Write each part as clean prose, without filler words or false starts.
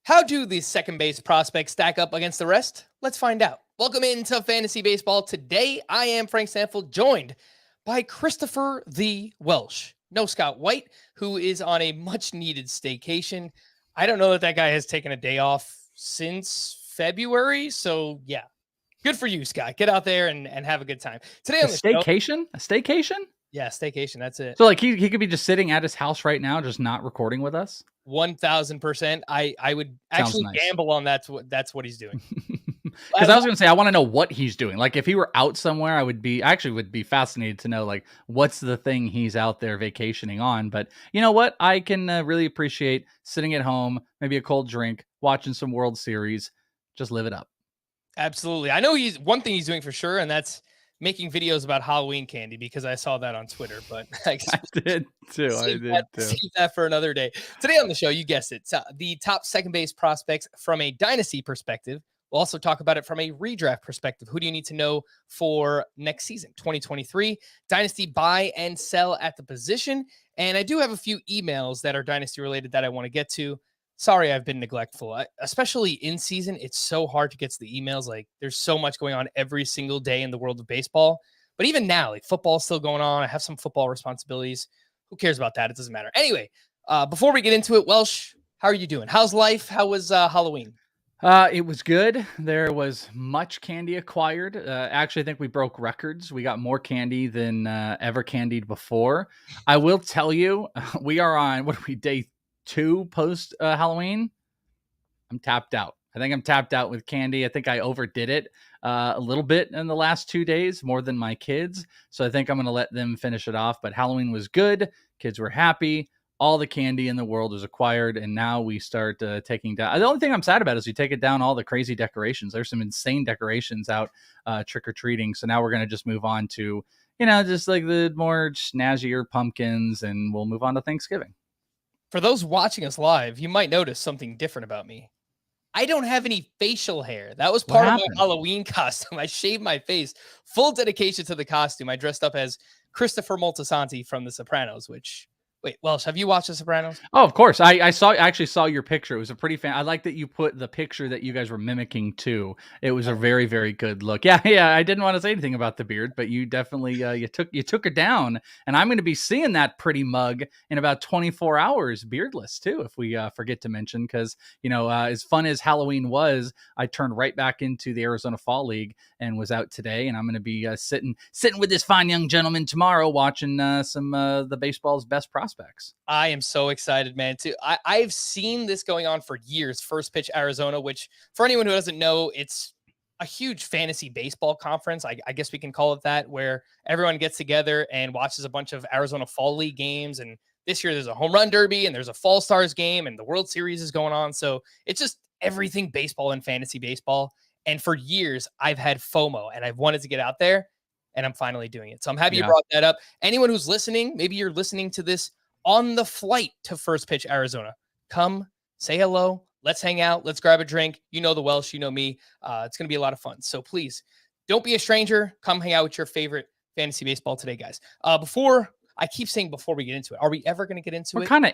How do these second base prospects stack up against the rest? Let's find out. Welcome into Fantasy Baseball. Today, I am Frank Stampfl, joined by Christopher the Welsh. No Scott White, who is on a much-needed staycation. I don't know that guy has taken a day off since February, so yeah. Good for you, Scott. Get out there and have a good time. Today on the staycation? A staycation? Yeah, staycation. That's it. So like he could be just sitting at his house right now, just not recording with us. 1,000%. I would actually gamble on that's what he's doing. Because I was going to say, I want to know what he's doing. Like if he were out somewhere, I would be fascinated to know like what's the thing he's out there vacationing on. But you know what? I can really appreciate sitting at home, maybe a cold drink, watching some World Series, just live it up. Absolutely. I know one thing he's doing for sure, and that's making videos about Halloween candy, because I saw that on Twitter, but I did too. Save that for another day. Today on the show, you guessed it, the top second base prospects from a dynasty perspective. We'll also talk about it from a redraft perspective. Who do you need to know for next season, 2023? Dynasty buy and sell at the position. And I do have a few emails that are dynasty related that I want to get to. Sorry, I've been neglectful. Especially in season, it's so hard to get to the emails. Like, there's so much going on every single day in the world of baseball. But even now, like, football's still going on. I have some football responsibilities. Who cares about that? It doesn't matter. Anyway, before we get into it, Welsh, how are you doing? How's life? How was Halloween? It was good. There was much candy acquired. Actually, I think we broke records. We got more candy than ever candied before. I will tell you, we are on, day 2 post Halloween. I'm tapped out. I think I'm tapped out with candy. I think I overdid it a little bit in the last 2 days, more than my kids. So I think I'm going to let them finish it off. But Halloween was good. Kids were happy. All the candy in the world was acquired. And now we start taking down. The only thing I'm sad about is we take it down all the crazy decorations. There's some insane decorations out trick-or-treating. So now we're going to just move on to, just like the more snazzier pumpkins, and we'll move on to Thanksgiving. For those watching us live, you might notice something different about me. I don't have any facial hair. That was part of my Halloween costume. I shaved my face. Full dedication to the costume. I dressed up as Christopher Moltisanti from The Sopranos, which... Wait, Welsh, have you watched The Sopranos? Oh, of course. I actually saw your picture. It was a pretty fan. I like that you put the picture that you guys were mimicking too. It was a very, very good look. Yeah. I didn't want to say anything about the beard, but you definitely you took it down. And I'm going to be seeing that pretty mug in about 24 hours, beardless too, if we forget to mention, because as fun as Halloween was, I turned right back into the Arizona Fall League and was out today. And I'm going to be sitting with this fine young gentleman tomorrow, watching some the baseball's best prospects. I am so excited, man. I've seen this going on for years. First Pitch Arizona, which for anyone who doesn't know, it's a huge fantasy baseball conference. I guess we can call it that, where everyone gets together and watches a bunch of Arizona Fall League games. And this year there's a home run derby and there's a Fall Stars game and the World Series is going on. So it's just everything baseball and fantasy baseball. And for years I've had FOMO and I've wanted to get out there, and I'm finally doing it. So I'm happy you brought that up. Anyone who's listening, maybe you're listening to this on the flight to First Pitch Arizona. Come, say hello, let's hang out, let's grab a drink. You know the Welsh, you know me. It's going to be a lot of fun. So please, don't be a stranger. Come hang out with your favorite fantasy baseball today, guys. Before we get into it, are we ever going to get into it? We're kind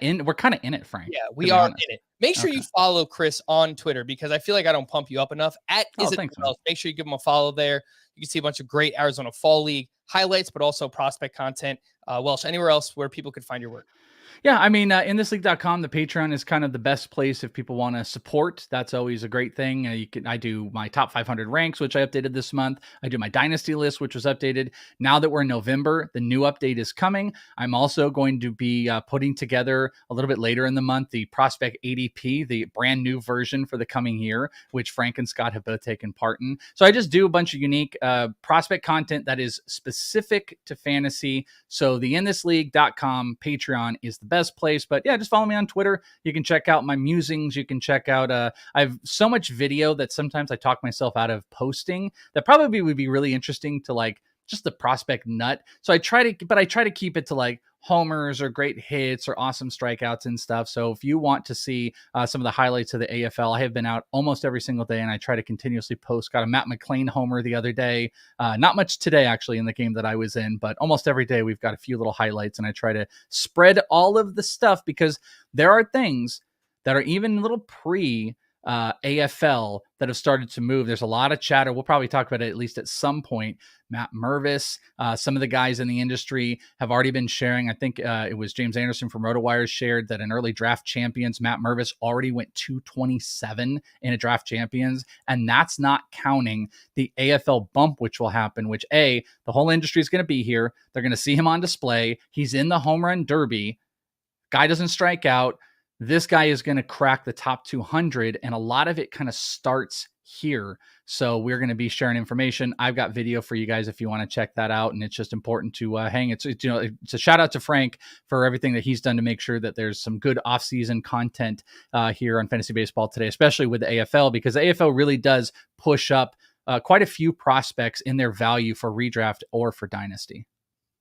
of in it, Frank. Yeah, we are in it. Make sure you follow Chris on Twitter, because I feel like I don't pump you up enough. Make sure you give him a follow there. You can see a bunch of great Arizona Fall League highlights, but also prospect content. Welsh, anywhere else where people could find your work? Yeah, I mean, inthisleague.com, the Patreon is kind of the best place if people want to support. That's always a great thing. I do my top 500 ranks, which I updated this month. I do my Dynasty list, which was updated. Now that we're in November, the new update is coming. I'm also going to be putting together a little bit later in the month the Prospect ADP, the brand new version for the coming year, which Frank and Scott have both taken part in. So I just do a bunch of unique prospect content that is specific to fantasy. So the inthisleague.com Patreon is the best place. But yeah, just follow me on Twitter. You can check out my musings. You can check out I have so much video that sometimes I talk myself out of posting that probably would be really interesting to like just the prospect nut. So I try to keep it to like homers or great hits or awesome strikeouts and stuff. So if you want to see some of the highlights of the AFL, I have been out almost every single day and I try to continuously post. Got a Matt McLean homer the other day. Not much today, actually, in the game that I was in, but almost every day we've got a few little highlights, and I try to spread all of the stuff because there are things that are even little AFL that have started to move. There's a lot of chatter. We'll probably talk about it at least at some point. Matt Mervis, some of the guys in the industry have already been sharing. I think it was James Anderson from RotoWire shared that in early draft champions, Matt Mervis already went 227 in a draft champions. And that's not counting the AFL bump, which will happen, which the whole industry is going to be here. They're going to see him on display. He's in the home run derby. Guy doesn't strike out. This guy is going to crack the top 200, and a lot of it kind of starts here. So we're going to be sharing information. I've got video for you guys if you want to check that out, and it's just important to hang it. So, it's a shout out to Frank for everything that he's done to make sure that there's some good off-season content here on Fantasy Baseball today, especially with the AFL, because the AFL really does push up quite a few prospects in their value for redraft or for Dynasty.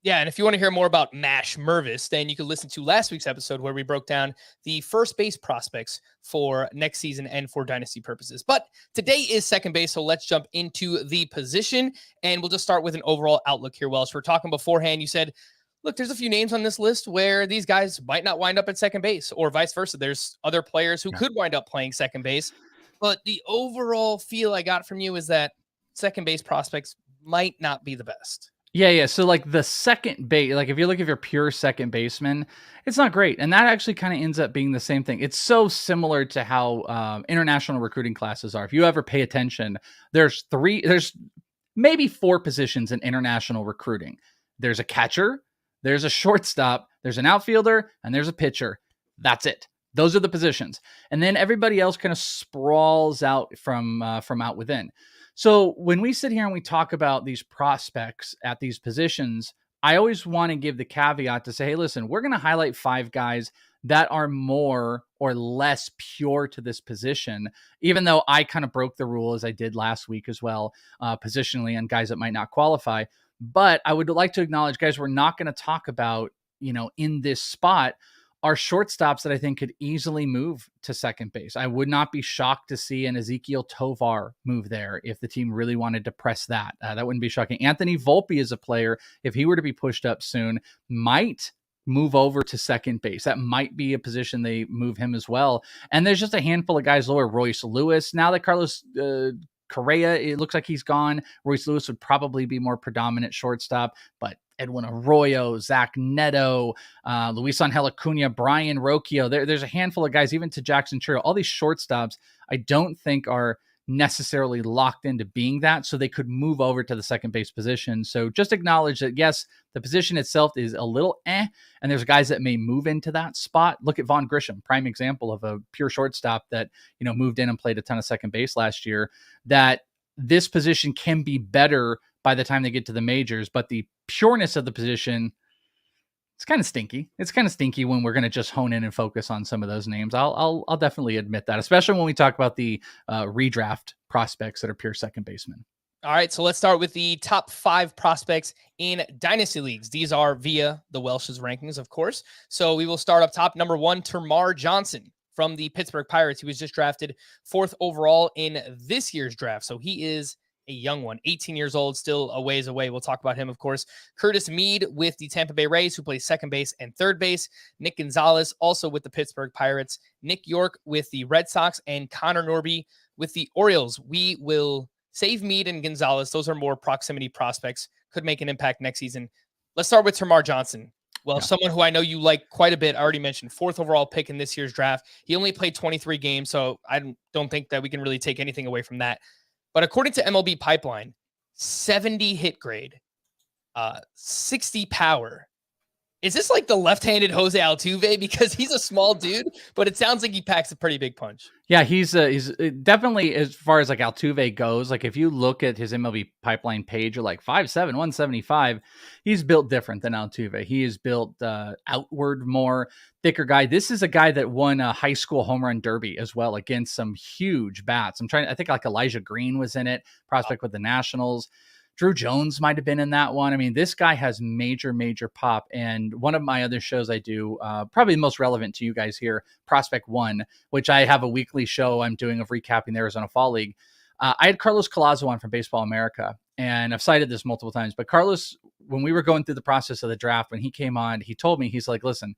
Yeah, and if you want to hear more about Mash Mervis, then you can listen to last week's episode where we broke down the first base prospects for next season and for Dynasty purposes. But today is second base, so let's jump into the position, and we'll just start with an overall outlook here, Welsh. We're talking beforehand. You said, look, there's a few names on this list where these guys might not wind up at second base, or vice versa. There's other players who could wind up playing second base. But the overall feel I got from you is that second base prospects might not be the best. Yeah. So like the second base, like if you look at your pure second baseman, it's not great. And that actually kind of ends up being the same thing. It's so similar to how international recruiting classes are. If you ever pay attention, there's maybe 4 positions in international recruiting. There's a catcher, there's a shortstop, there's an outfielder, and there's a pitcher. That's it. Those are the positions. And then everybody else kind of sprawls out from out within. So when we sit here and we talk about these prospects at these positions, I always want to give the caveat to say, hey, listen, we're going to highlight 5 guys that are more or less pure to this position, even though I kind of broke the rule as I did last week as well, positionally on guys that might not qualify. But I would like to acknowledge, guys, we're not going to talk about, in this spot, are shortstops that I think could easily move to second base. I would not be shocked to see an Ezekiel Tovar move there if the team really wanted to press that. That wouldn't be shocking. Anthony Volpe is a player, if he were to be pushed up soon, might move over to second base. That might be a position they move him as well. And there's just a handful of guys lower. Royce Lewis. Now that Carlos Correa, it looks like he's gone. Royce Lewis would probably be more predominant shortstop, but Edwin Arroyo, Zach Neto, Luis Angel Acuna, Brian Rocchio. There's a handful of guys, even to Jackson Churro. All these shortstops I don't think are necessarily locked into being that, so they could move over to the second base position. So just acknowledge that, yes, the position itself is a little and there's guys that may move into that spot. Look at Vaughn Grissom, prime example of a pure shortstop that, moved in and played a ton of second base last year, that this position can be better by the time they get to the majors, but the pureness of the position, it's kind of stinky. It's kind of stinky when we're going to just hone in and focus on some of those names. I'll definitely admit that, especially when we talk about the redraft prospects that are pure second basemen. All right, so let's start with the top 5 prospects in Dynasty leagues. These are via the Welsh's rankings, of course. So we will start up top. Number 1, Termarr Johnson from the Pittsburgh Pirates. He was just drafted 4th overall in this year's draft. So he is a young one, 18 years old, still a ways away. We'll talk about him, of course. Curtis Mead with the Tampa Bay Rays, who plays second base and third base. Nick Gonzalez, also with the Pittsburgh Pirates. Nick York with the Red Sox, and Connor Norby with the Orioles. We will save Mead and Gonzalez. Those are more proximity prospects, could make an impact next season. Let's start with Termarr Johnson. Well, someone who I know you like quite a bit. I already mentioned 4th overall pick in this year's draft. He only played 23 games, so I don't think that we can really take anything away from that. But according to MLB Pipeline, 70 hit grade, 60 power. Is this like the left-handed Jose Altuve? Because he's a small dude, but it sounds like he packs a pretty big punch. Yeah, he's definitely, as far as like Altuve goes, like if you look at his MLB Pipeline page, you're like 5'7", 175. He's built different than Altuve. He is built outward more, thicker guy. This is a guy that won a high school home run derby as well against some huge bats. I think like Elijah Green was in it, prospect with the Nationals. Drew Jones might have been in that one. I mean, this guy has major, major pop. And one of my other shows I do, probably the most relevant to you guys here, Prospect One, which I have a weekly show I'm doing of recapping the Arizona Fall League. I had Carlos Collazo on from Baseball America, and I've cited this multiple times. But Carlos, when we were going through the process of the draft, when he came on, he told me, he's like, listen,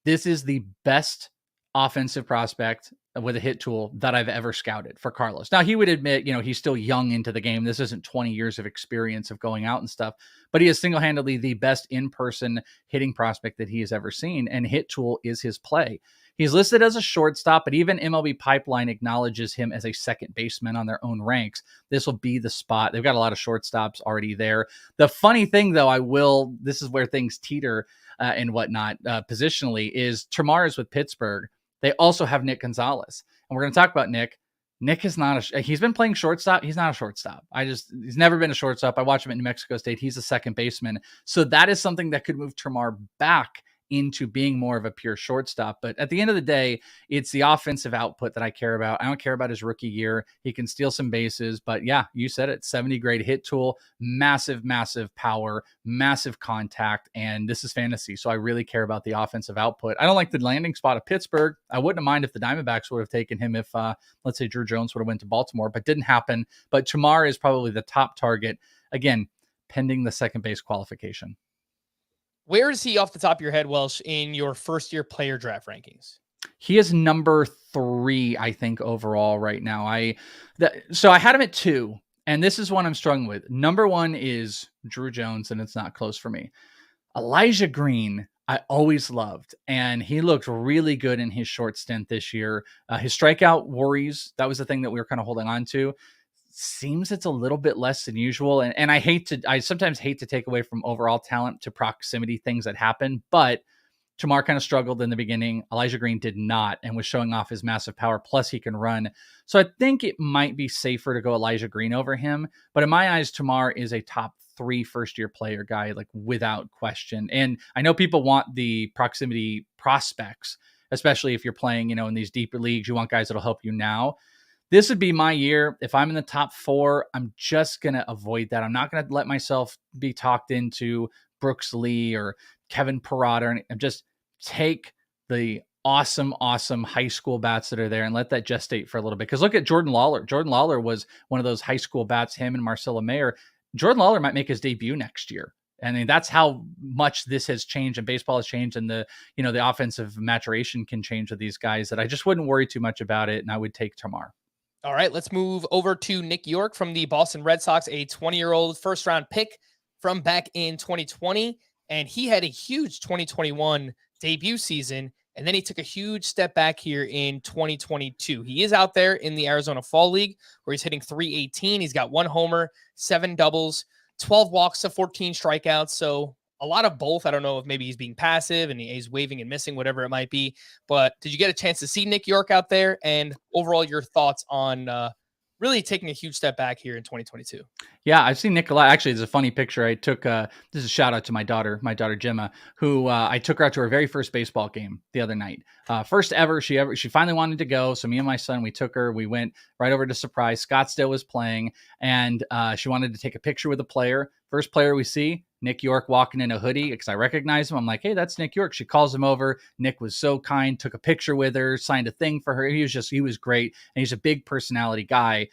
this is the best offensive prospect with a hit tool that I've ever scouted for Carlos. Now, he would admit, he's still young into the game. This isn't 20 years of experience of going out and stuff, but he is single-handedly the best in-person hitting prospect that he has ever seen, and hit tool is his play. He's listed as a shortstop, but even MLB Pipeline acknowledges him as a second baseman on their own ranks. This will be the spot. They've got a lot of shortstops already there. The funny thing, though, this is where things teeter and whatnot positionally, is Termarr is with Pittsburgh. They also have Nick Gonzalez. And we're going to talk about Nick. Nick is not he's been playing shortstop. He's not a shortstop. He's never been a shortstop. I watch him at New Mexico State. He's a second baseman. So that is something that could move Termarr back into being more of a pure shortstop. But at the end of the day, it's the offensive output that I care about. I don't care about his rookie year. He can steal some bases, but yeah, you said it, 70 grade hit tool, massive, massive power, massive contact. And this is fantasy. So I really care about the offensive output. I don't like the landing spot of Pittsburgh. I wouldn't have minded if the Diamondbacks would have taken him if, let's say, Drew Jones would have went to Baltimore, but didn't happen. But Termarr is probably the top target, again, pending the second base qualification. Where is he off the top of your head, Welsh, in your first-year player draft rankings? He is number 3, I think, overall right now. So I had him at 2, and this is one I'm struggling with. Number 1 is Drew Jones, and it's not close for me. Elijah Green, I always loved, and he looked really good in his short stint this year. His strikeout worries, that was the thing that we were kind of holding on to. Seems it's a little bit less than usual. And I sometimes hate to take away from overall talent to proximity things that happen, but Termarr kind of struggled in the beginning. Elijah Green did not, and was showing off his massive power. Plus he can run. So I think it might be safer to go Elijah Green over him. But in my eyes, Termarr is a top 3 first-year player guy, like without question. And I know people want the proximity prospects, especially if you're playing, in these deeper leagues. You want guys that'll help you now. This would be my year. If I'm in the top 4, I'm just going to avoid that. I'm not going to let myself be talked into Brooks Lee or Kevin Parada. I'm just take the awesome high school bats that are there and let that gestate for a little bit. Because look at Jordan Lawler. Jordan Lawler was one of those high school bats, him and Marcelo Mayer. Jordan Lawler might make his debut next year. I mean, that's how much this has changed and baseball has changed, and the offensive maturation can change with these guys, that I just wouldn't worry too much about it. And I would take Termarr. All right, let's move over to Nick York from the Boston Red Sox, a 20-year-old first-round pick from back in 2020. And he had a huge 2021 debut season, and then he took a huge step back here in 2022. He is out there in the Arizona Fall League, where he's hitting .318. He's got 1 homer, 7 doubles, 12 walks to 14 strikeouts. So a lot of both. I don't know if maybe he's being passive and he's waving and missing, whatever it might be. But did you get a chance to see Nick York out there? And overall, your thoughts on really taking a huge step back here in 2022? Yeah, I've seen Nick a lot. Actually, there's a funny picture I took. This is a shout out to my daughter Gemma, who I took her out to her very first baseball game the other night. First ever. She finally wanted to go. So me and my son, we took her. We went right over to Surprise. Scottsdale was playing, and she wanted to take a picture with a player. First player we see, Nick York walking in a hoodie, because I recognize him. I'm like, hey, that's Nick York. She calls him over. Nick was so kind, took a picture with her, signed a thing for her. He was great. And he's a big personality guy.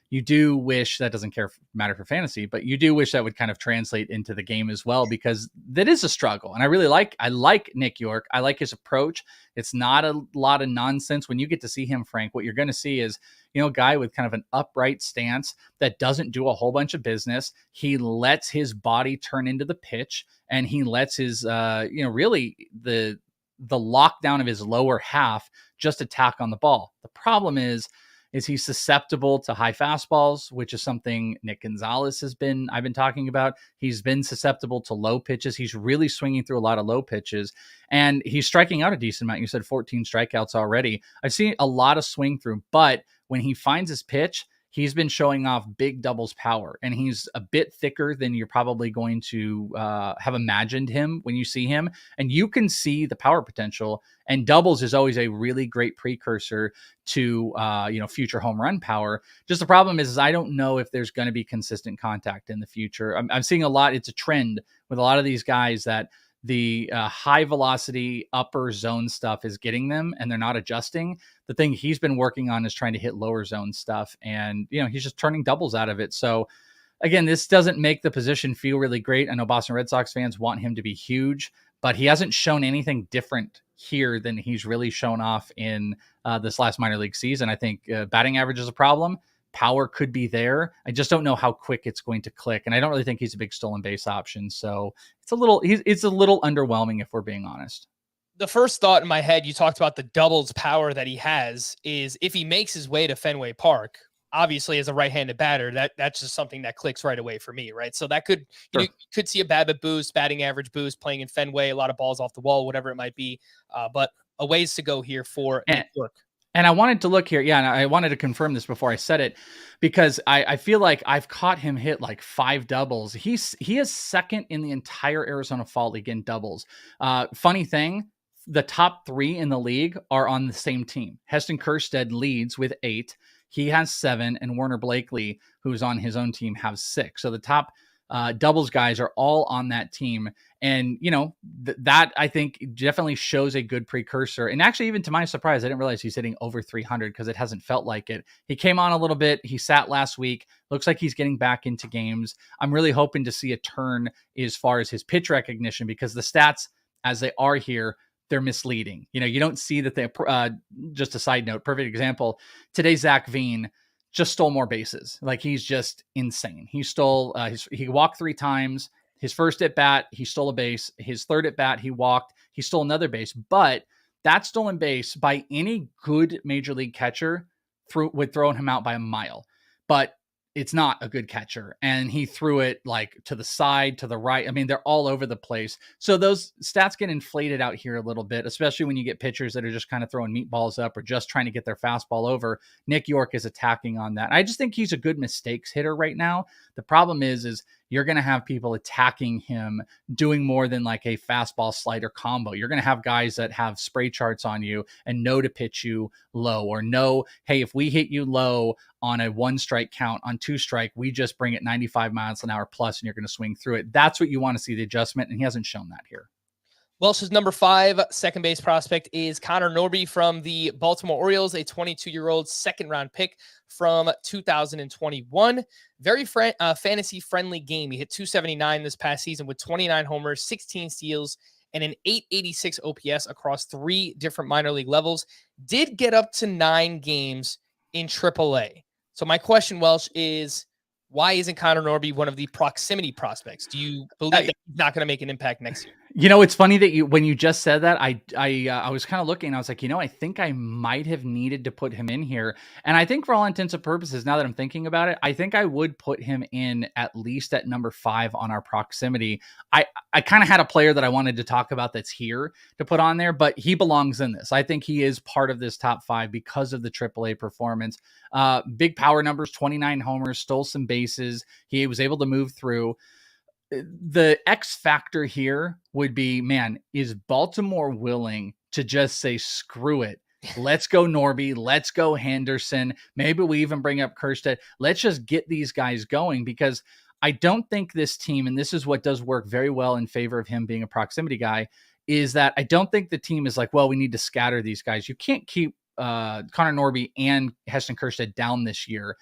You do wish that doesn't matter for fantasy, but you do wish that would kind of translate into the game as well, because that is a struggle. And I like Nick York. I like his approach. It's not a lot of nonsense. When you get to see him, Frank, what you're going to see is, a guy with kind of an upright stance that doesn't do a whole bunch of business. He lets his body turn into the pitch, and he lets his, really the lockdown of his lower half just attack on the ball. The problem is he's susceptible to high fastballs, which is something Nick Gonzalez I've been talking about. He's been susceptible to low pitches. He's really swinging through a lot of low pitches, and he's striking out a decent amount. You said 14 strikeouts already. I've seen a lot of swing through, but when he finds his pitch, he's been showing off big doubles power, and he's a bit thicker than you're probably going to have imagined him when you see him. And you can see the power potential, and doubles is always a really great precursor to, future home run power. Just the problem is I don't know if there's going to be consistent contact in the future. I'm seeing a lot. It's a trend with a lot of these guys that the high velocity upper zone stuff is getting them, and they're not adjusting. The thing he's been working on is trying to hit lower zone stuff, and he's just turning doubles out of it. So again, this doesn't make the position feel really great. I know Boston Red Sox fans want him to be huge, but he hasn't shown anything different here than he's really shown off in this last minor league season. I think batting average is a problem. Power could be there. I just don't know how quick it's going to click. And I don't really think he's a big stolen base option. So it's a little underwhelming if we're being honest. The first thought in my head, you talked about the doubles power that he has, is if he makes his way to Fenway Park, obviously as a right-handed batter, that's just something that clicks right away for me, right? So that could, you could see a BABIP boost, batting average boost, playing in Fenway, a lot of balls off the wall, whatever it might be. But a ways to go here for New York. And I wanted to look here. Yeah, and I wanted to confirm this before I said it, because I feel like I've caught him hit like 5 doubles. He is second in the entire Arizona Fall League in doubles. Funny thing, the top 3 in the league are on the same team. Heston Kjerstad leads with 8. He has 7, and Warner Blakely, who's on his own team, has 6. So the top doubles guys are all on that team. And, you know, that I think definitely shows a good precursor. And actually, even to my surprise, I didn't realize he's hitting over 300 because it hasn't felt like it. He came on a little bit. He sat last week. Looks like he's getting back into games. I'm really hoping to see a turn as far as his pitch recognition, because the stats as they are here, they're misleading. You know, you don't see that they, just a side note, perfect example. Today, Zach Veen just stole more bases. Like, he's just insane. He stole, he walked 3 times. His first at bat, he stole a base. His third at bat, he walked. He stole another base. But that stolen base by any good major league catcher would throw him out by a mile. But it's not a good catcher. And he threw it like to the side, to the right. I mean, they're all over the place. So those stats get inflated out here a little bit, especially when you get pitchers that are just kind of throwing meatballs up or just trying to get their fastball over. Nick York is attacking on that. I just think he's a good mistakes hitter right now. The problem is you're going to have people attacking him doing more than like a fastball slider combo. You're going to have guys that have spray charts on you and know to pitch you low, or know, hey, if we hit you low on a 1 strike count, on 2 strike, we just bring it 95 miles an hour plus and you're going to swing through it. That's what you want to see, the adjustment. And he hasn't shown that here. Welsh's number 5 second base prospect is Connor Norby from the Baltimore Orioles, a 22-year-old second-round pick from 2021. Very fantasy-friendly game. He hit 279 this past season with 29 homers, 16 steals, and an 886 OPS across 3 different minor league levels. Did get up to 9 games in AAA. So my question, Welsh, is why isn't Connor Norby one of the proximity prospects? Do you believe that he's not going to make an impact next year? You know, it's funny that when you just said that, I was kind of looking, I was like, you know, I think I might have needed to put him in here. And I think for all intents and purposes, now that I'm thinking about it, I think I would put him in at least at number 5 on our proximity. I kind of had a player that I wanted to talk about that's here to put on there, but he belongs in this. I think he is part of this top 5 because of the AAA performance. Big power numbers, 29 homers, stole some bases. He was able to move through. The X factor here would be, man, is Baltimore willing to just say, screw it? Let's go Norby. Let's go Henderson. Maybe we even bring up Kjerstad. Let's just get these guys going, because I don't think this team, and this is what does work very well in favor of him being a proximity guy, is that I don't think the team is like, well, we need to scatter these guys. You can't keep Connor Norby and Heston Kjerstad down this year.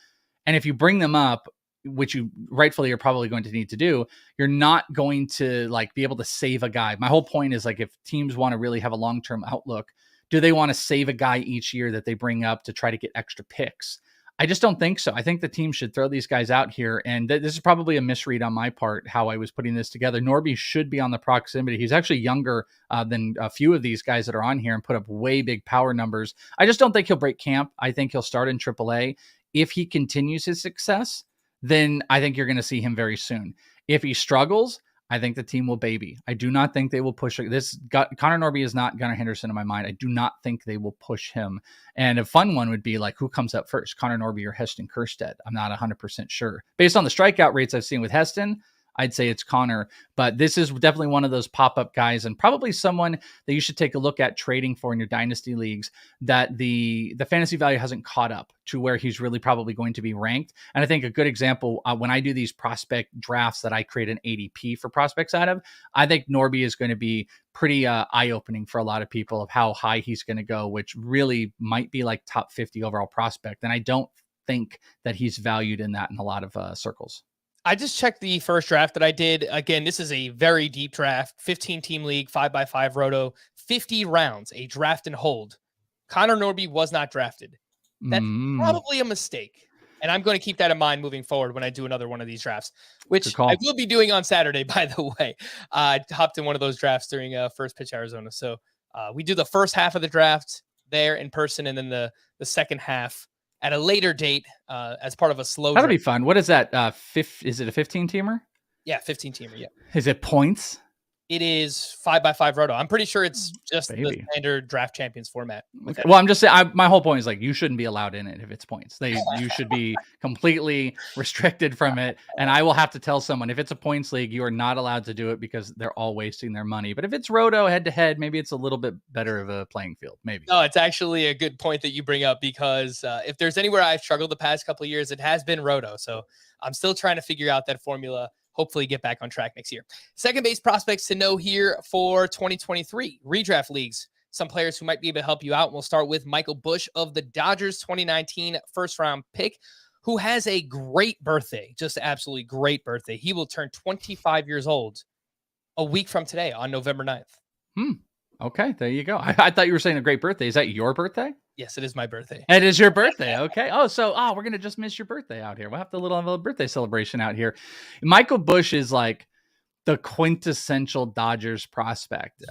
And if you bring them up, which you rightfully are probably going to need to do, you're not going to like be able to save a guy. My whole point is, like, if teams want to really have a long-term outlook, do they want to save a guy each year that they bring up to try to get extra picks? I just don't think so. I think the team should throw these guys out here. And this is probably a misread on my part, how I was putting this together. Norby should be on the proximity. He's actually younger than a few of these guys that are on here and put up way big power numbers. I just don't think he'll break camp. I think he'll start in AAA. If he continues his success, then I think you're going to see him very soon. If he struggles, I think the team will baby. I do not think they will push this. Connor Norby is not Gunnar Henderson in my mind. I do not think they will push him. And a fun one would be like, who comes up first, Connor Norby or Heston Kjerstad? I'm not 100% sure. Based on the strikeout rates I've seen with Heston, I'd say it's Connor, but this is definitely one of those pop-up guys, and probably someone that you should take a look at trading for in your dynasty leagues, that the fantasy value hasn't caught up to where he's really probably going to be ranked. And I think a good example, when I do these prospect drafts that I create an ADP for prospects out of, I think Norby is going to be pretty eye-opening for a lot of people of how high he's going to go, which really might be like top 50 overall prospect. And I don't think that he's valued in that in a lot of circles. I just checked the first draft that I did. Again, this is a very deep draft, 15-team league, 5x5 roto, 50 rounds, a draft and hold. Connor Norby was not drafted. That's probably a mistake. And I'm going to keep that in mind moving forward when I do another one of these drafts, which I will be doing on Saturday, by the way. I hopped in one of those drafts during First Pitch Arizona. So we do the first half of the draft there in person, and then the second half at a later date as part of a slow That'll draft. be fun. What is that? Is it a 15-teamer? Yeah, 15-teamer, yeah. Is it points? It is 5x5 roto. I'm pretty sure it's just the standard draft champions format. Okay. Well, I'm just saying, my whole point is like, you shouldn't be allowed in it if it's points. You should be completely restricted from it. And I will have to tell someone, if it's a points league, you are not allowed to do it because they're all wasting their money. But if it's roto head to head, maybe it's a little bit better of a playing field. Maybe. No, it's actually a good point that you bring up, because if there's anywhere I've struggled the past couple of years, it has been roto. So I'm still trying to figure out that formula. Hopefully get back on track next year. Second base prospects to know here for 2023. Redraft leagues. Some players who might be able to help you out. We'll start with Michael Busch of the Dodgers, 2019 first-round pick, who has a great birthday, just absolutely great birthday. He will turn 25 years old a week from today on November 9th. Okay, there you go. I thought you were saying a great birthday. Is that your birthday? Yes, it is my birthday. It is your birthday. Okay. We're going to just miss your birthday out here. We'll have to have a birthday celebration out here. Michael Busch is like the quintessential Dodgers prospect.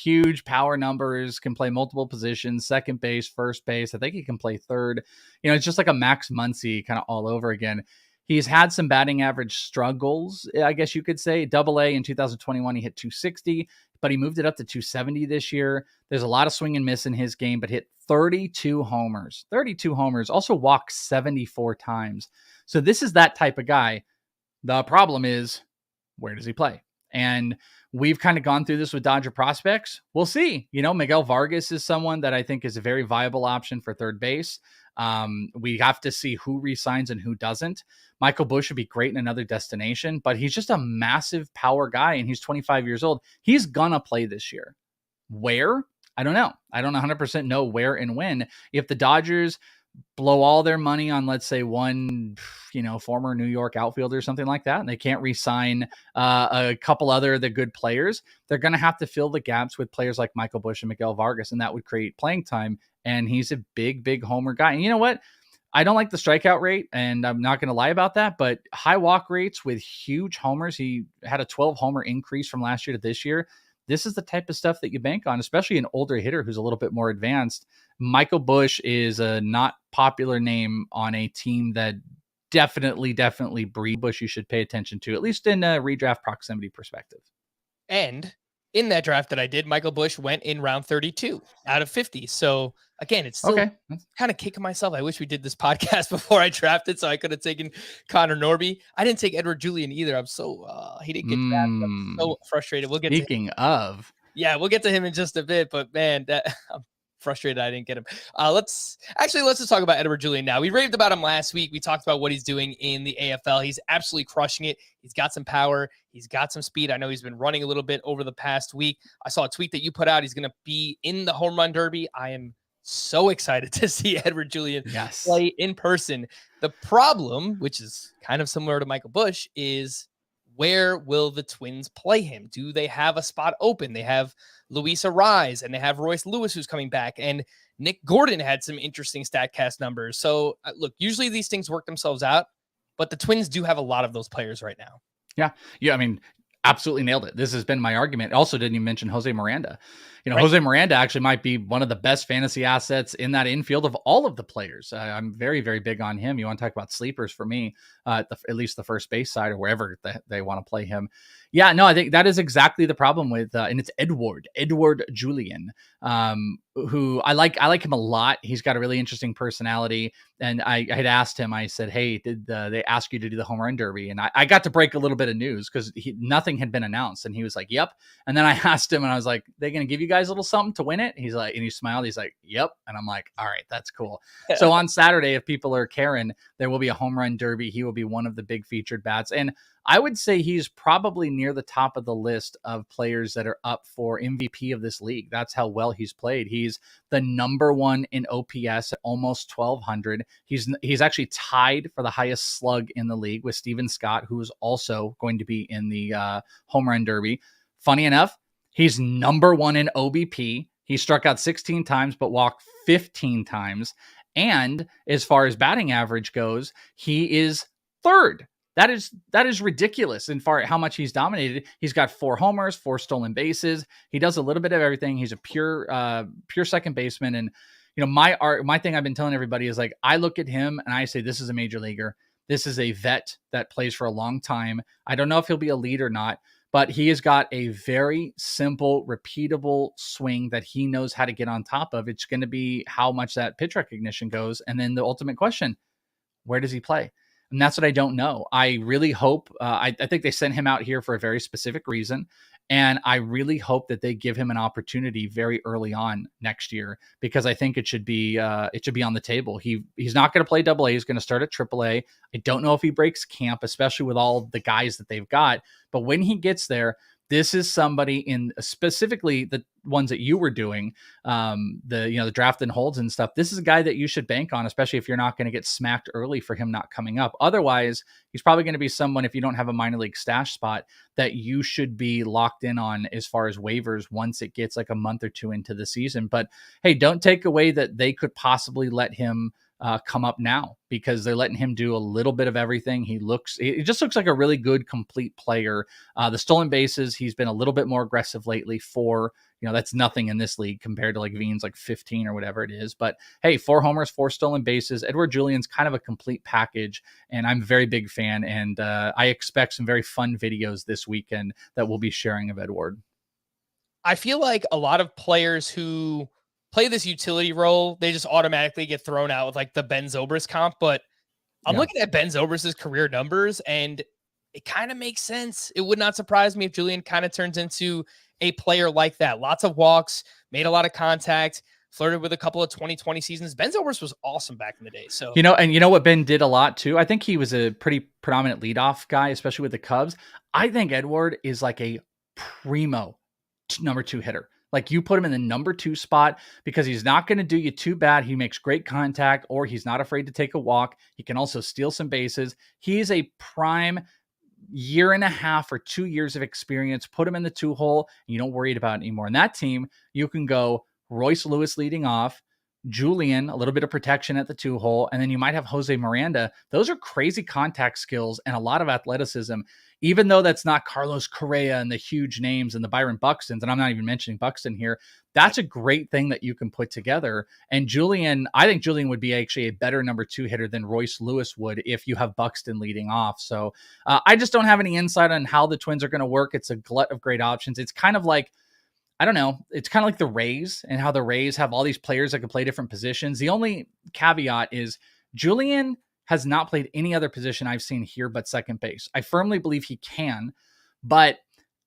Huge power numbers, can play multiple positions, second base, first base. I think he can play third. It's just like a Max Muncy kind of all over again. He's had some batting average struggles, I guess you could say. AA in 2021, he hit 260, but he moved it up to 270 this year. There's a lot of swing and miss in his game, but hit 32 homers. 32 homers, also walked 74 times. So this is that type of guy. The problem is, where does he play? And we've kind of gone through this with Dodger prospects. We'll see. Miguel Vargas is someone that I think is a very viable option for third base. We have to see who resigns and who doesn't. Michael Busch would be great in another destination, but he's just a massive power guy, and he's 25 years old. He's gonna play this year. Where? I don't know. I don't 100% know where and when. If the Dodgers blow all their money on, let's say, one, former New York outfielder or something like that, and they can't re-sign a couple other of the good players, they're going to have to fill the gaps with players like Michael Busch and Miguel Vargas, and that would create playing time. And he's a big, big homer guy. And you know what? I don't like the strikeout rate, and I'm not going to lie about that, but high walk rates with huge homers. He had a 12 homer increase from last year to this year. This is the type of stuff that you bank on, especially an older hitter who's a little bit more advanced. Michael Busch is a not popular name on a team that definitely Busch you should pay attention to, at least in a redraft proximity perspective. And in that draft that I did, Michael Busch went in round 32 out of 50. So again, it's still kind of kicking myself. I wish we did this podcast before I drafted, so I could have taken Connor Norby. I didn't take Edward Julian either. I'm so he didn't get drafted. I'm so frustrated. We'll get Speaking of, we'll get to him in just a bit. But man, I'm frustrated I didn't get him. Let's just talk about Edward Julian now. We raved about him last week. We talked about what he's doing in the AFL. He's absolutely crushing it. He's got some power. He's got some speed. I know he's been running a little bit over the past week. I saw a tweet that you put out. He's going to be in the home run derby. I am so excited to see Edward Julian play in person. The problem, which is kind of similar to Michael Busch, is where will the Twins play him? Do they have a spot open? They have Luis Arise, and they have Royce Lewis, who's coming back, and Nick Gordon had some interesting StatCast numbers. So look, usually these things work themselves out, but the Twins do have a lot of those players right now. Yeah. I mean, absolutely nailed it. This has been my argument. Also, didn't even mention Jose Miranda. Jose Miranda actually might be one of the best fantasy assets in that infield of all of the players. I'm very, very big on him. You want to talk about sleepers for me, at least the first base side or wherever they want to play him. Yeah, no, I think that is exactly the problem with, and it's Edward Julian, who I like him a lot. He's got a really interesting personality. And I had asked him, I said, hey, did they ask you to do the home run derby? And I got to break a little bit of news because nothing had been announced. And he was like, yep. And then I asked him and I was like, they going to give you guys a little something to win it? He's like, and he smiled. He's like, yep. And I'm like, all right, that's cool. So on Saturday, if people are caring, there will be a home run derby. He will be one of the big featured bats. And I would say he's probably near the top of the list of players that are up for MVP of this league. That's how well he's played. He's the number one in OPS at almost 1,200. He's actually tied for the highest slug in the league with Steven Scott, who is also going to be in the home run derby. Funny enough, he's number one in OBP. He struck out 16 times, but walked 15 times. And as far as batting average goes, he is third. That is ridiculous in far how much he's dominated. He's got 4 homers, 4 stolen bases. He does a little bit of everything. He's a pure second baseman. And my thing I've been telling everybody is like, I look at him and I say, this is a major leaguer. This is a vet that plays for a long time. I don't know if he'll be a lead or not, but he has got a very simple, repeatable swing that he knows how to get on top of. It's going to be how much that pitch recognition goes. And then the ultimate question, where does he play? And that's what I don't know. I really hope, I think they sent him out here for a very specific reason. And I really hope that they give him an opportunity very early on next year, because I think it should be on the table. He's not going to play AA. He's going to start at AAA. I don't know if he breaks camp, especially with all the guys that they've got. But when he gets this is somebody in specifically the ones that you were doing, the draft and holds and stuff. This is a guy that you should bank on, especially if you're not going to get smacked early for him not coming up. Otherwise, he's probably going to be someone, if you don't have a minor league stash spot, that you should be locked in on as far as waivers once it gets like a month or two into the season. But hey, don't take away that they could possibly let him come up now, because they're letting him do a little bit of everything. It just looks like a really good, complete player. The stolen bases, he's been a little bit more aggressive lately. 4, that's nothing in this league compared to like Veen's like 15 or whatever it is. But hey, 4 homers, 4 stolen bases. Edouard Julien's kind of a complete package, and I'm a very big fan. And I expect some very fun videos this weekend that we'll be sharing of Edouard. I feel like a lot of players who play this utility role, they just automatically get thrown out with like the Ben Zobrist comp. But I'm looking at Ben Zobrist's career numbers, and it kind of makes sense. It would not surprise me if Julien kind of turns into a player like that. Lots of walks, made a lot of contact, flirted with a couple of 2020 seasons. Ben Zobrist was awesome back in the day. So, and you know what Ben did a lot too? I think he was a pretty predominant leadoff guy, especially with the Cubs. I think Edouard is like a primo number 2 hitter. Like, you put him in the number 2 spot because he's not going to do you too bad. He makes great contact, or he's not afraid to take a walk. He can also steal some bases. He is a prime year and a half or 2 years of experience. Put him in the 2 hole, and you don't worry about it anymore. In that team, you can go Royce Lewis leading off, Julien, a little bit of protection at the 2 hole, and then you might have Jose Miranda. Those are crazy contact skills and a lot of athleticism. Even though that's not Carlos Correa and the huge names and the Byron Buxtons, and I'm not even mentioning Buxton here, that's a great thing that you can put together. And Julien, I think Julien would be actually a better number 2 hitter than Royce Lewis would if you have Buxton leading off. So I just don't have any insight on how the Twins are going to work. It's a glut of great options. It's kind of like, I don't know. It's kind of like the Rays, and how the Rays have all these players that can play different positions. The only caveat is Julien has not played any other position I've seen here but second base. I firmly believe he can, but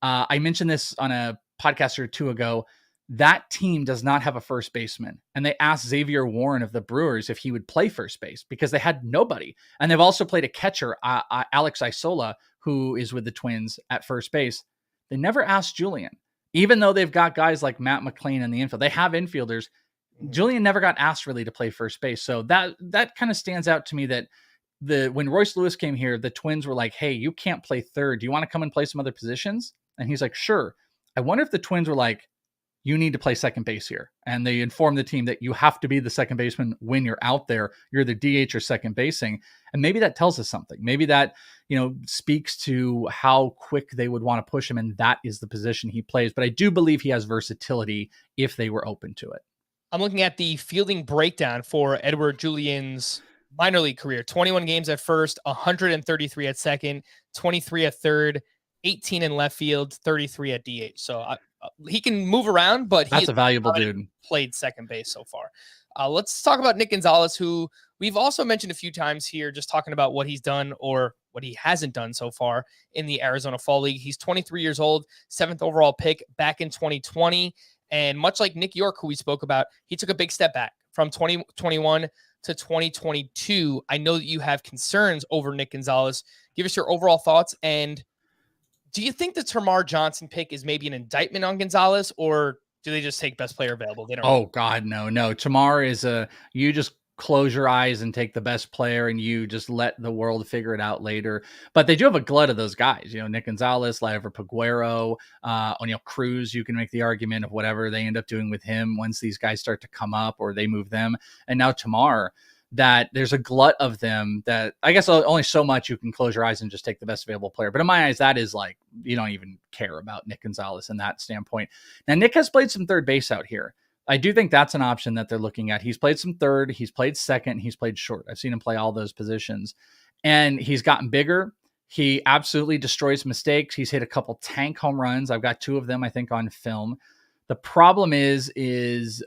I mentioned this on a podcast or 2 ago. That team does not have a first baseman. And they asked Xavier Warren of the Brewers if he would play first base because they had nobody. And they've also played a catcher, Alex Isola, who is with the Twins at first base. They never asked Julien. Even though they've got guys like Matt McLean in the infield, they have infielders. Julien never got asked really to play first base. So that kind of stands out to me, that when Royce Lewis came here, the Twins were like, hey, you can't play third. Do you want to come and play some other positions? And he's like, sure. I wonder if the Twins were like, you need to play second base here. And they informed the team that you have to be the second baseman when you're out there. You're the DH or second basing. And maybe that tells us something. Maybe that, speaks to how quick they would want to push him. And that is the position he plays. But I do believe he has versatility if they were open to it. I'm looking at the fielding breakdown for Edouard Julien's minor league career. 21 games at first, 133 at second, 23 at third, 18 in left field, 33 at DH. So he can move around, but that's a valuable dude. Played second base so far. Let's talk about Nick Gonzalez, who we've also mentioned a few times here, just talking about what he's done or what he hasn't done so far in the Arizona Fall League. He's 23 years old, 7th overall pick back in 2020. And much like Nick York, who we spoke about, he took a big step back from 2021 to 2022. I know that you have concerns over Nick Gonzalez. Give us your overall thoughts. And do you think the Termarr Johnson pick is maybe an indictment on Gonzalez, or do they just take best player available? They don't. Oh God, no. Termarr is you just close your eyes and take the best player and you just let the world figure it out later. But they do have a glut of those guys, Nick Gonzalez, Lever Paguero, O'Neal Cruz. You can make the argument of whatever they end up doing with him once these guys start to come up or they move them. And now Termarr, that there's a glut of them that I guess only so much you can close your eyes and just take the best available player. But in my eyes, that is like, you don't even care about Nick Gonzalez in that standpoint. Now, Nick has played some third base out here. I do think that's an option that they're looking at. He's played some third, he's played second, he's played short. I've seen him play all those positions and he's gotten bigger. He absolutely destroys mistakes. He's hit a couple tank home runs. I've got 2 of them, I think, on film. The problem is his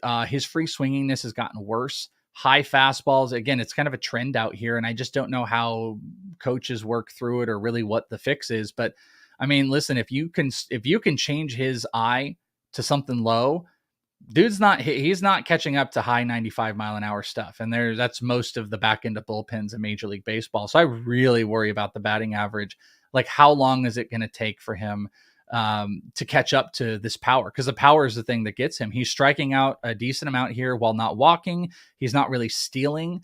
free swingingness has gotten worse. High fastballs. Again, it's kind of a trend out here, and I just don't know how coaches work through it or really what the fix is. But I mean, listen, if you can change his eye to something low, he's not catching up to high 95-mile-an-hour stuff. And that's most of the back end of bullpens in Major League Baseball. So I really worry about the batting average. Like, how long is it going to take for him to catch up to this power? Because the power is the thing that gets him. He's striking out a decent amount here while not walking. He's not really stealing.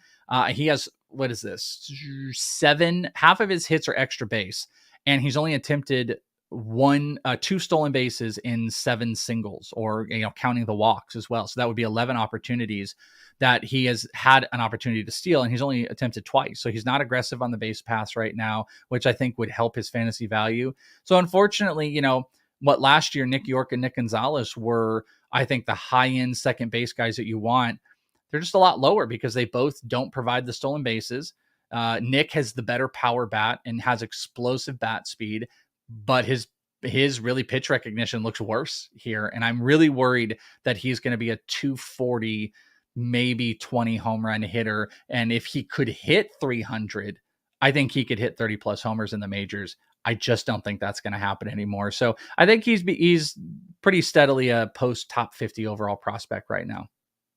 He has, what is this? 7, half of his hits are extra base. And he's only attempted 2 stolen bases in 7 singles, or, counting the walks as well. So that would be 11 opportunities that he has had an opportunity to steal, and he's only attempted twice. So he's not aggressive on the base pass right now, which I think would help his fantasy value. So unfortunately, what last year Nick York and Nick Gonzalez were, I think, the high-end second base guys that you want, they're just a lot lower because they both don't provide the stolen bases. Nick has the better power bat and has explosive bat speed, but his really pitch recognition looks worse here. And I'm really worried that he's going to be a 240, maybe 20 home run hitter. And if he could hit 300, I think he could hit 30 plus homers in the majors. I just don't think that's going to happen anymore. So I think he's pretty steadily a post top 50 overall prospect right now.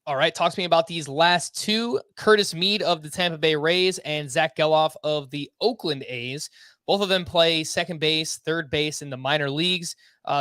All right. Talk to me about these last 2, Curtis Mead of the Tampa Bay Rays and Zach Geloff of the Oakland A's. Both of them play second base, third base in the minor leagues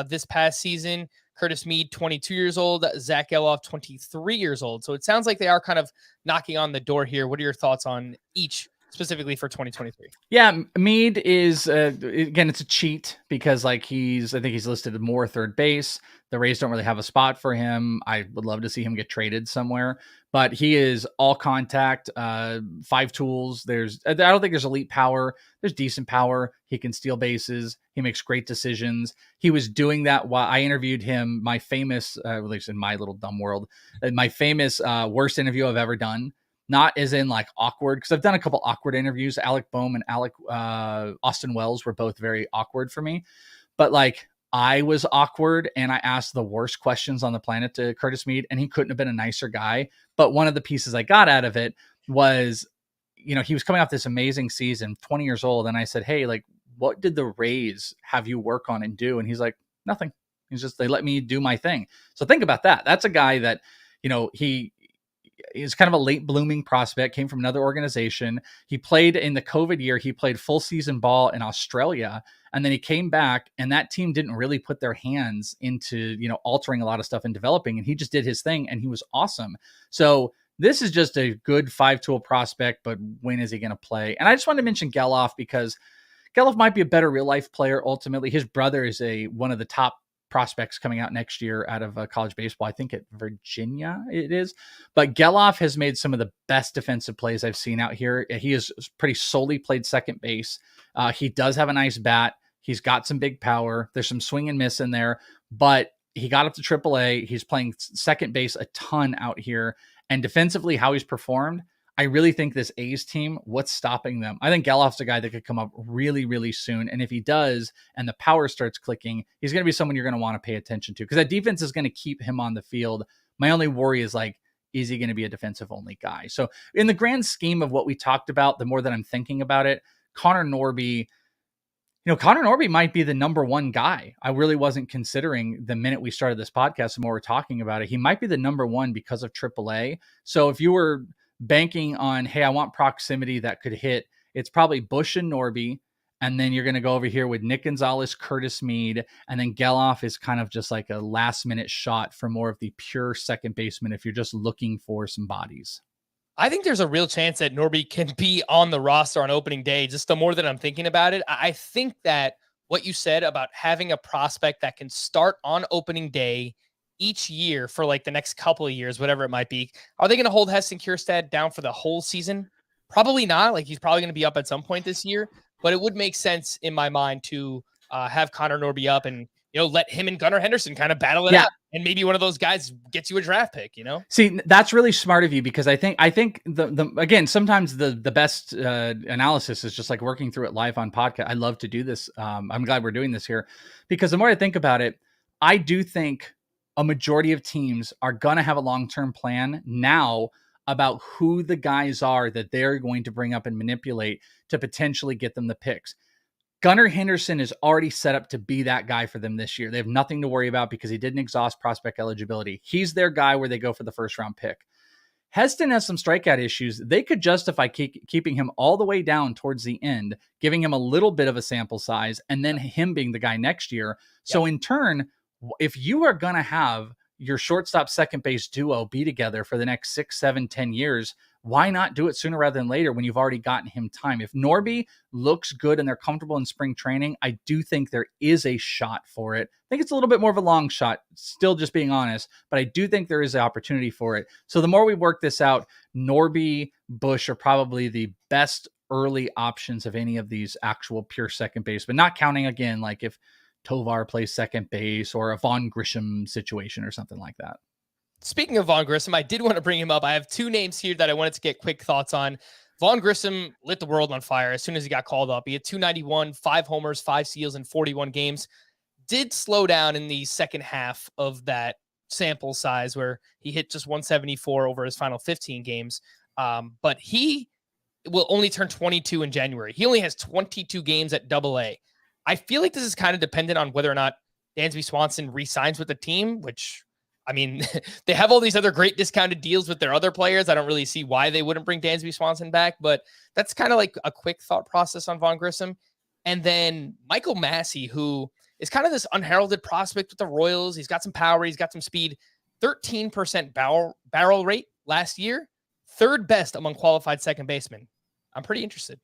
this past season. Curtis Mead, 22 years old. Zach Geloff, 23 years old. So it sounds like they are kind of knocking on the door here. What are your thoughts on each specifically for 2023? Yeah, Mead is, again, it's a cheat because I think he's listed more third base. The Rays don't really have a spot for him. I would love to see him get traded somewhere, but he is all contact, 5 tools. I don't think there's elite power. There's decent power. He can steal bases. He makes great decisions. He was doing that while I interviewed him, my famous, at least in my little dumb world, my famous worst interview I've ever done. Not as in like awkward, because I've done a couple awkward interviews. Alec Boehm and Austin Wells were both very awkward for me. But like, I was awkward and I asked the worst questions on the planet to Curtis Mead, and he couldn't have been a nicer guy. But one of the pieces I got out of it was, he was coming off this amazing season, 20 years old. And I said, hey, like, what did the Rays have you work on and do? And he's like, nothing. They let me do my thing. So think about that. That's a guy that, he is kind of a late blooming prospect, came from another organization. He played in the COVID year. He played full season ball in Australia. And then he came back, and that team didn't really put their hands into, altering a lot of stuff and developing. And he just did his thing, and he was awesome. So this is just a good 5-tool prospect, but when is he going to play? And I just wanted to mention Geloff because Geloff might be a better real life player. Ultimately, his brother is one of the top prospects coming out next year out of college baseball. I think at Virginia it is. But Geloff has made some of the best defensive plays I've seen out here. He has pretty solely played second base. He does have a nice bat. He's got some big power. There's some swing and miss in there, but he got up to AAA. He's playing second base a ton out here. And defensively, how he's performed, I really think this A's team, what's stopping them? I think Geloff's a guy that could come up really, really soon. And if he does, and the power starts clicking, he's going to be someone you're going to want to pay attention to, because that defense is going to keep him on the field. My only worry is like, is he going to be a defensive only guy? So in the grand scheme of what we talked about, the more that I'm thinking about it, Connor Norby might be the number 1 guy. I really wasn't considering the minute we started this podcast and more we're talking about it. He might be the number 1 because of AAA. So if you were banking on, hey, I want proximity that could hit. It's probably Bush and Norby. And then you're going to go over here with Nick Gonzalez, Curtis Mead, and then Geloff is kind of just like a last minute shot for more of the pure second baseman if you're just looking for some bodies. I think there's a real chance that Norby can be on the roster on opening day. Just the more that I'm thinking about it, I think that what you said about having a prospect that can start on opening day each year for like the next couple of years, whatever it might be. Are they going to hold Heston Kjerstad down for the whole season? Probably not. Like he's probably going to be up at some point this year, but it would make sense in my mind to have Connor Norby up and, let him and Gunnar Henderson kind of battle it out. And maybe one of those guys gets you a draft pick, See, that's really smart of you because I think the again, sometimes the best analysis is just like working through it live on podcast. I love to do this. I'm glad we're doing this here because the more I think about it, I do think a majority of teams are going to have a long-term plan now about who the guys are that they're going to bring up and manipulate to potentially get them the picks. Gunnar Henderson is already set up to be that guy for them this year. They have nothing to worry about because he didn't exhaust prospect eligibility. He's their guy where they go for the first round pick. Heston has some strikeout issues. They could justify keeping him all the way down towards the end, giving him a little bit of a sample size, and then him being the guy next year. So in turn, if you are going to have your shortstop second base duo be together for the next 6, 7, 10 years, why not do it sooner rather than later when you've already gotten him time? If Norby looks good and they're comfortable in spring training, I do think there is a shot for it. I think it's a little bit more of a long shot, still just being honest, but I do think there is an opportunity for it. So the more we work this out, Norby, Bush are probably the best early options of any of these actual pure second base, but not counting again, like if Tovar plays second base or a Vaughn Grissom situation or something like that. Speaking of Vaughn Grissom, I did want to bring him up. I have two names here that I wanted to get quick thoughts on. Vaughn Grissom lit the world on fire as soon as he got called up. He had 291, 5 homers, 5 steals in 41 games. Did slow down in the second half of that sample size where he hit just 174 over his final 15 games. But he will only turn 22 in January. He only has 22 games at AA. I feel like this is kind of dependent on whether or not Dansby Swanson re-signs with the team, which, I mean, they have all these other great discounted deals with their other players. I don't really see why they wouldn't bring Dansby Swanson back, but that's kind of like a quick thought process on Vaughn Grissom. And then Michael Massey, who is kind of this unheralded prospect with the Royals. He's got some power. He's got some speed. 13% barrel rate last year. Third best among qualified second basemen. I'm pretty interested.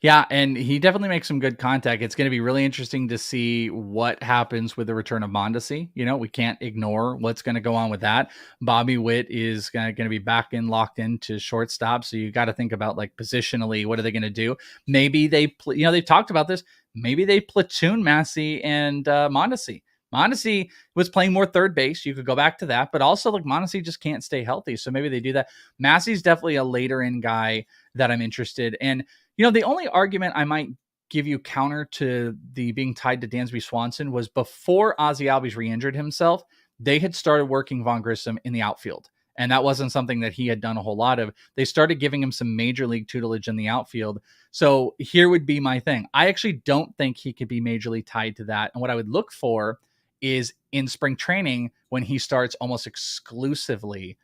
Yeah, and he definitely makes some good contact. It's going to be really interesting to see what happens with the return of Mondesi. We can't ignore what's going to go on with that. Bobby Witt is going to be back in, locked into shortstop. So you got to think about like positionally, what are they going to do? Maybe they've talked about this. Maybe they platoon Massey and Mondesi. Mondesi was playing more third base. You could go back to that, but also like Mondesi just can't stay healthy. So maybe they do that. Massey's definitely a later in guy that I'm interested in. The only argument I might give you counter to the being tied to Dansby Swanson was before Ozzie Albies re-injured himself, they had started working Vaughn Grissom in the outfield. And that wasn't something that he had done a whole lot of. They started giving him some major league tutelage in the outfield. So here would be my thing. I actually don't think he could be majorly tied to that. And what I would look for is in spring training when he starts almost exclusively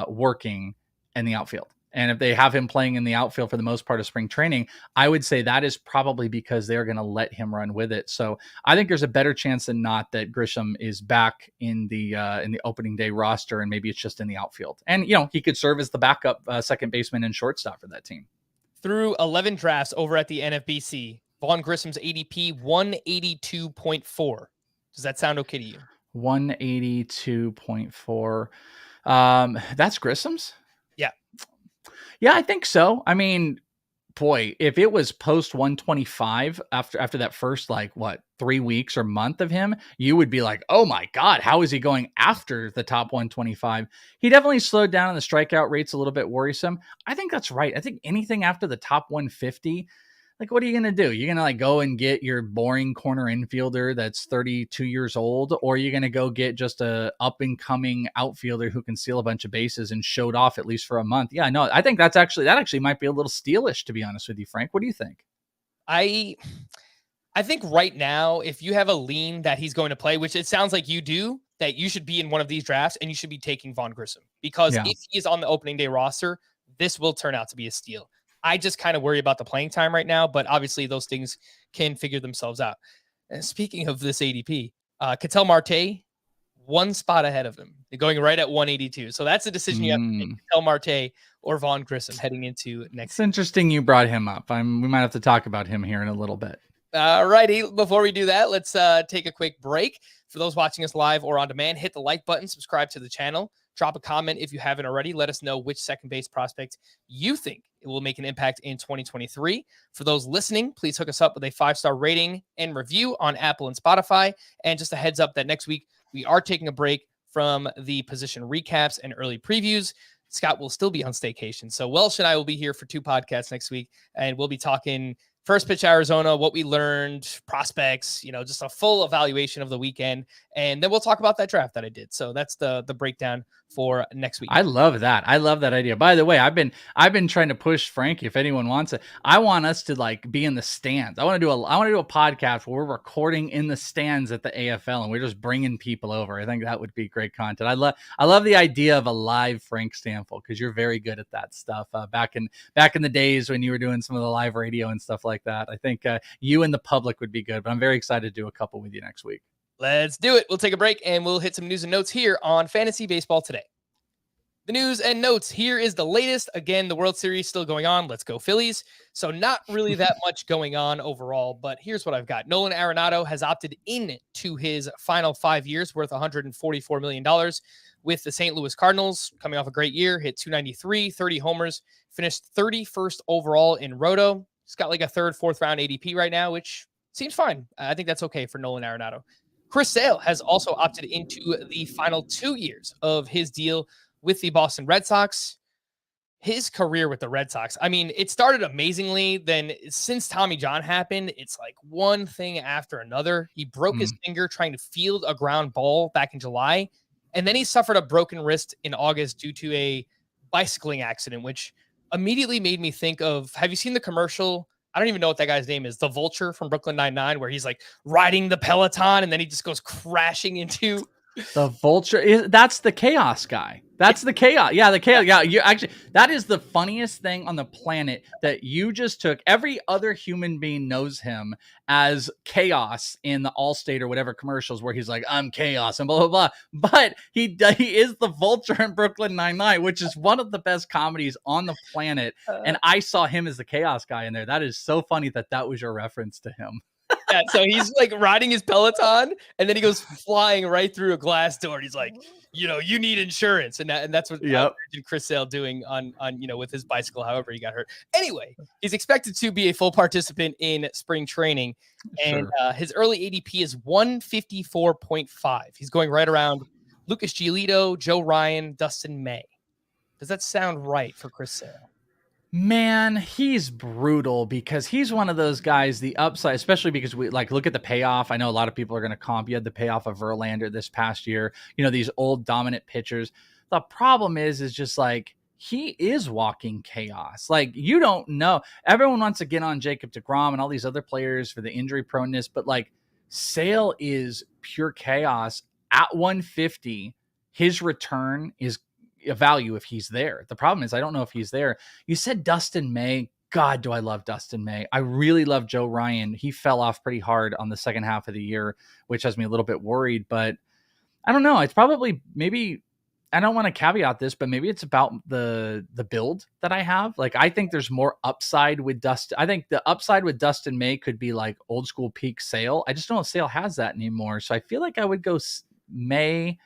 working in the outfield. And if they have him playing in the outfield for the most part of spring training, I would say that is probably because they're going to let him run with it. So I think there's a better chance than not that Grissom is back in the opening day roster, and maybe it's just in the outfield. And he could serve as the backup second baseman and shortstop for that team. Through 11 drafts over at the NFBC, Vaughn Grissom's ADP 182.4. Does that sound okay to you? 182.4. That's Grissom's? Yeah, I think so. I mean, boy, if it was post 125 after that first 3 weeks or month of him, you would be like, oh my God, how is he going after the top 125? He definitely slowed down, and the strikeout rate's a little bit worrisome. I think that's right. I think anything after the top 150, what are you going to do? You're going to go and get your boring corner infielder that's 32 years old, or you're going to go get just a up and coming outfielder who can steal a bunch of bases and showed off at least for a month. Yeah, no, I think that actually might be a little stealish, to be honest with you, Frank. What do you think? I think right now, if you have a lean that he's going to play, which it sounds like you do, that you should be in one of these drafts and you should be taking Vaughn Grissom, because if he is on the opening day roster, this will turn out to be a steal. I just kind of worry about the playing time right now, but obviously those things can figure themselves out. And speaking of this ADP, Ketel Marte, one spot ahead of him. They're going right at 182. So that's a decision you have to make. Ketel Marte or Vaughn Grissom heading into next. It's interesting you brought him up. We might have to talk about him here in a little bit. All righty. Before we do that, let's take a quick break. For those watching us live or on demand, hit the like button, subscribe to the channel, drop a comment if you haven't already. Let us know which second base prospect you think it will make an impact in 2023. For those listening, please hook us up with a 5-star rating and review on Apple and Spotify. And just a heads up that next week we are taking a break from the position recaps and early previews. Scott will still be on staycation. So Welsh and I will be here for 2 podcasts next week, and we'll be talking first pitch Arizona, what we learned, prospects, just a full evaluation of the weekend. And then we'll talk about that draft that I did. So that's the breakdown for next week. I love that. I love that idea. By the way, I've been trying to push Frankie if anyone wants it. I want us to be in the stands. I want to do a podcast where we're recording in the stands at the AFL and we're just bringing people over. I think that would be great content. I love the idea of a live Frank Stampfl because you're very good at that stuff. Back in the days when you were doing some of the live radio and stuff like that. I think you and the public would be good, but I'm very excited to do a couple with you next week. Let's do it. We'll take a break and we'll hit some news and notes here on Fantasy Baseball Today. The news and notes. Here is the latest. Again, the World Series still going on. Let's go Phillies. So not really that much going on overall, but here's what I've got. Nolan Arenado has opted in to his final 5 years worth $144 million with the St. Louis Cardinals, coming off a great year, hit 293, 30 homers, finished 31st overall in Roto. He's got like a 3rd, 4th round ADP right now, which seems fine. I think that's okay for Nolan Arenado. Chris Sale has also opted into the final 2 years of his deal with the Boston Red Sox. His career with the Red Sox, I mean, it started amazingly. Then since Tommy John happened, it's like one thing after another. He broke his finger trying to field a ground ball back in July. And then he suffered a broken wrist in August due to a bicycling accident, which immediately made me think of, have you seen the commercial? I don't even know what that guy's name is. The Vulture from Brooklyn Nine-Nine, where he's like riding the Peloton and then he just goes crashing into. The Vulture. That's the chaos guy. That's the chaos. Yeah, the chaos. Yeah, you actually, that is the funniest thing on the planet that you just took. Every other human being knows him as Chaos in the Allstate or whatever commercials where he's like, I'm Chaos and blah, blah, blah. But he is the Vulture in Brooklyn Nine-Nine, which is one of the best comedies on the planet. And I saw him as the Chaos guy in there. That is so funny that was your reference to him. Yeah, so he's like riding his Peloton and then he goes flying right through a glass door. And he's like, you need insurance. And that's what I imagine Chris Sale doing on with his bicycle, however he got hurt. Anyway, he's expected to be a full participant in spring training. And his early ADP is 154.5. He's going right around Lucas Giolito, Joe Ryan, Dustin May. Does that sound right for Chris Sale? Man, he's brutal because he's one of those guys, the upside, especially because we look at the payoff. I know a lot of people are going to comp. You had the payoff of Verlander this past year, these old dominant pitchers. The problem is just he is walking chaos. You don't know. Everyone wants to get on Jacob deGrom and all these other players for the injury proneness, but Sale is pure chaos at 150. His return is a value if he's there. The problem is I don't know if he's there. You said Dustin May. God, do I love Dustin May. I really love Joe Ryan. He fell off pretty hard on the second half of the year, which has me a little bit worried, but I don't know. It's probably maybe, I don't want to caveat this, but maybe it's about the build that I have. I think there's more upside with Dustin. I think the upside with Dustin May could be old school peak Sale. I just don't know if Sale has that anymore. So I feel like I would go May,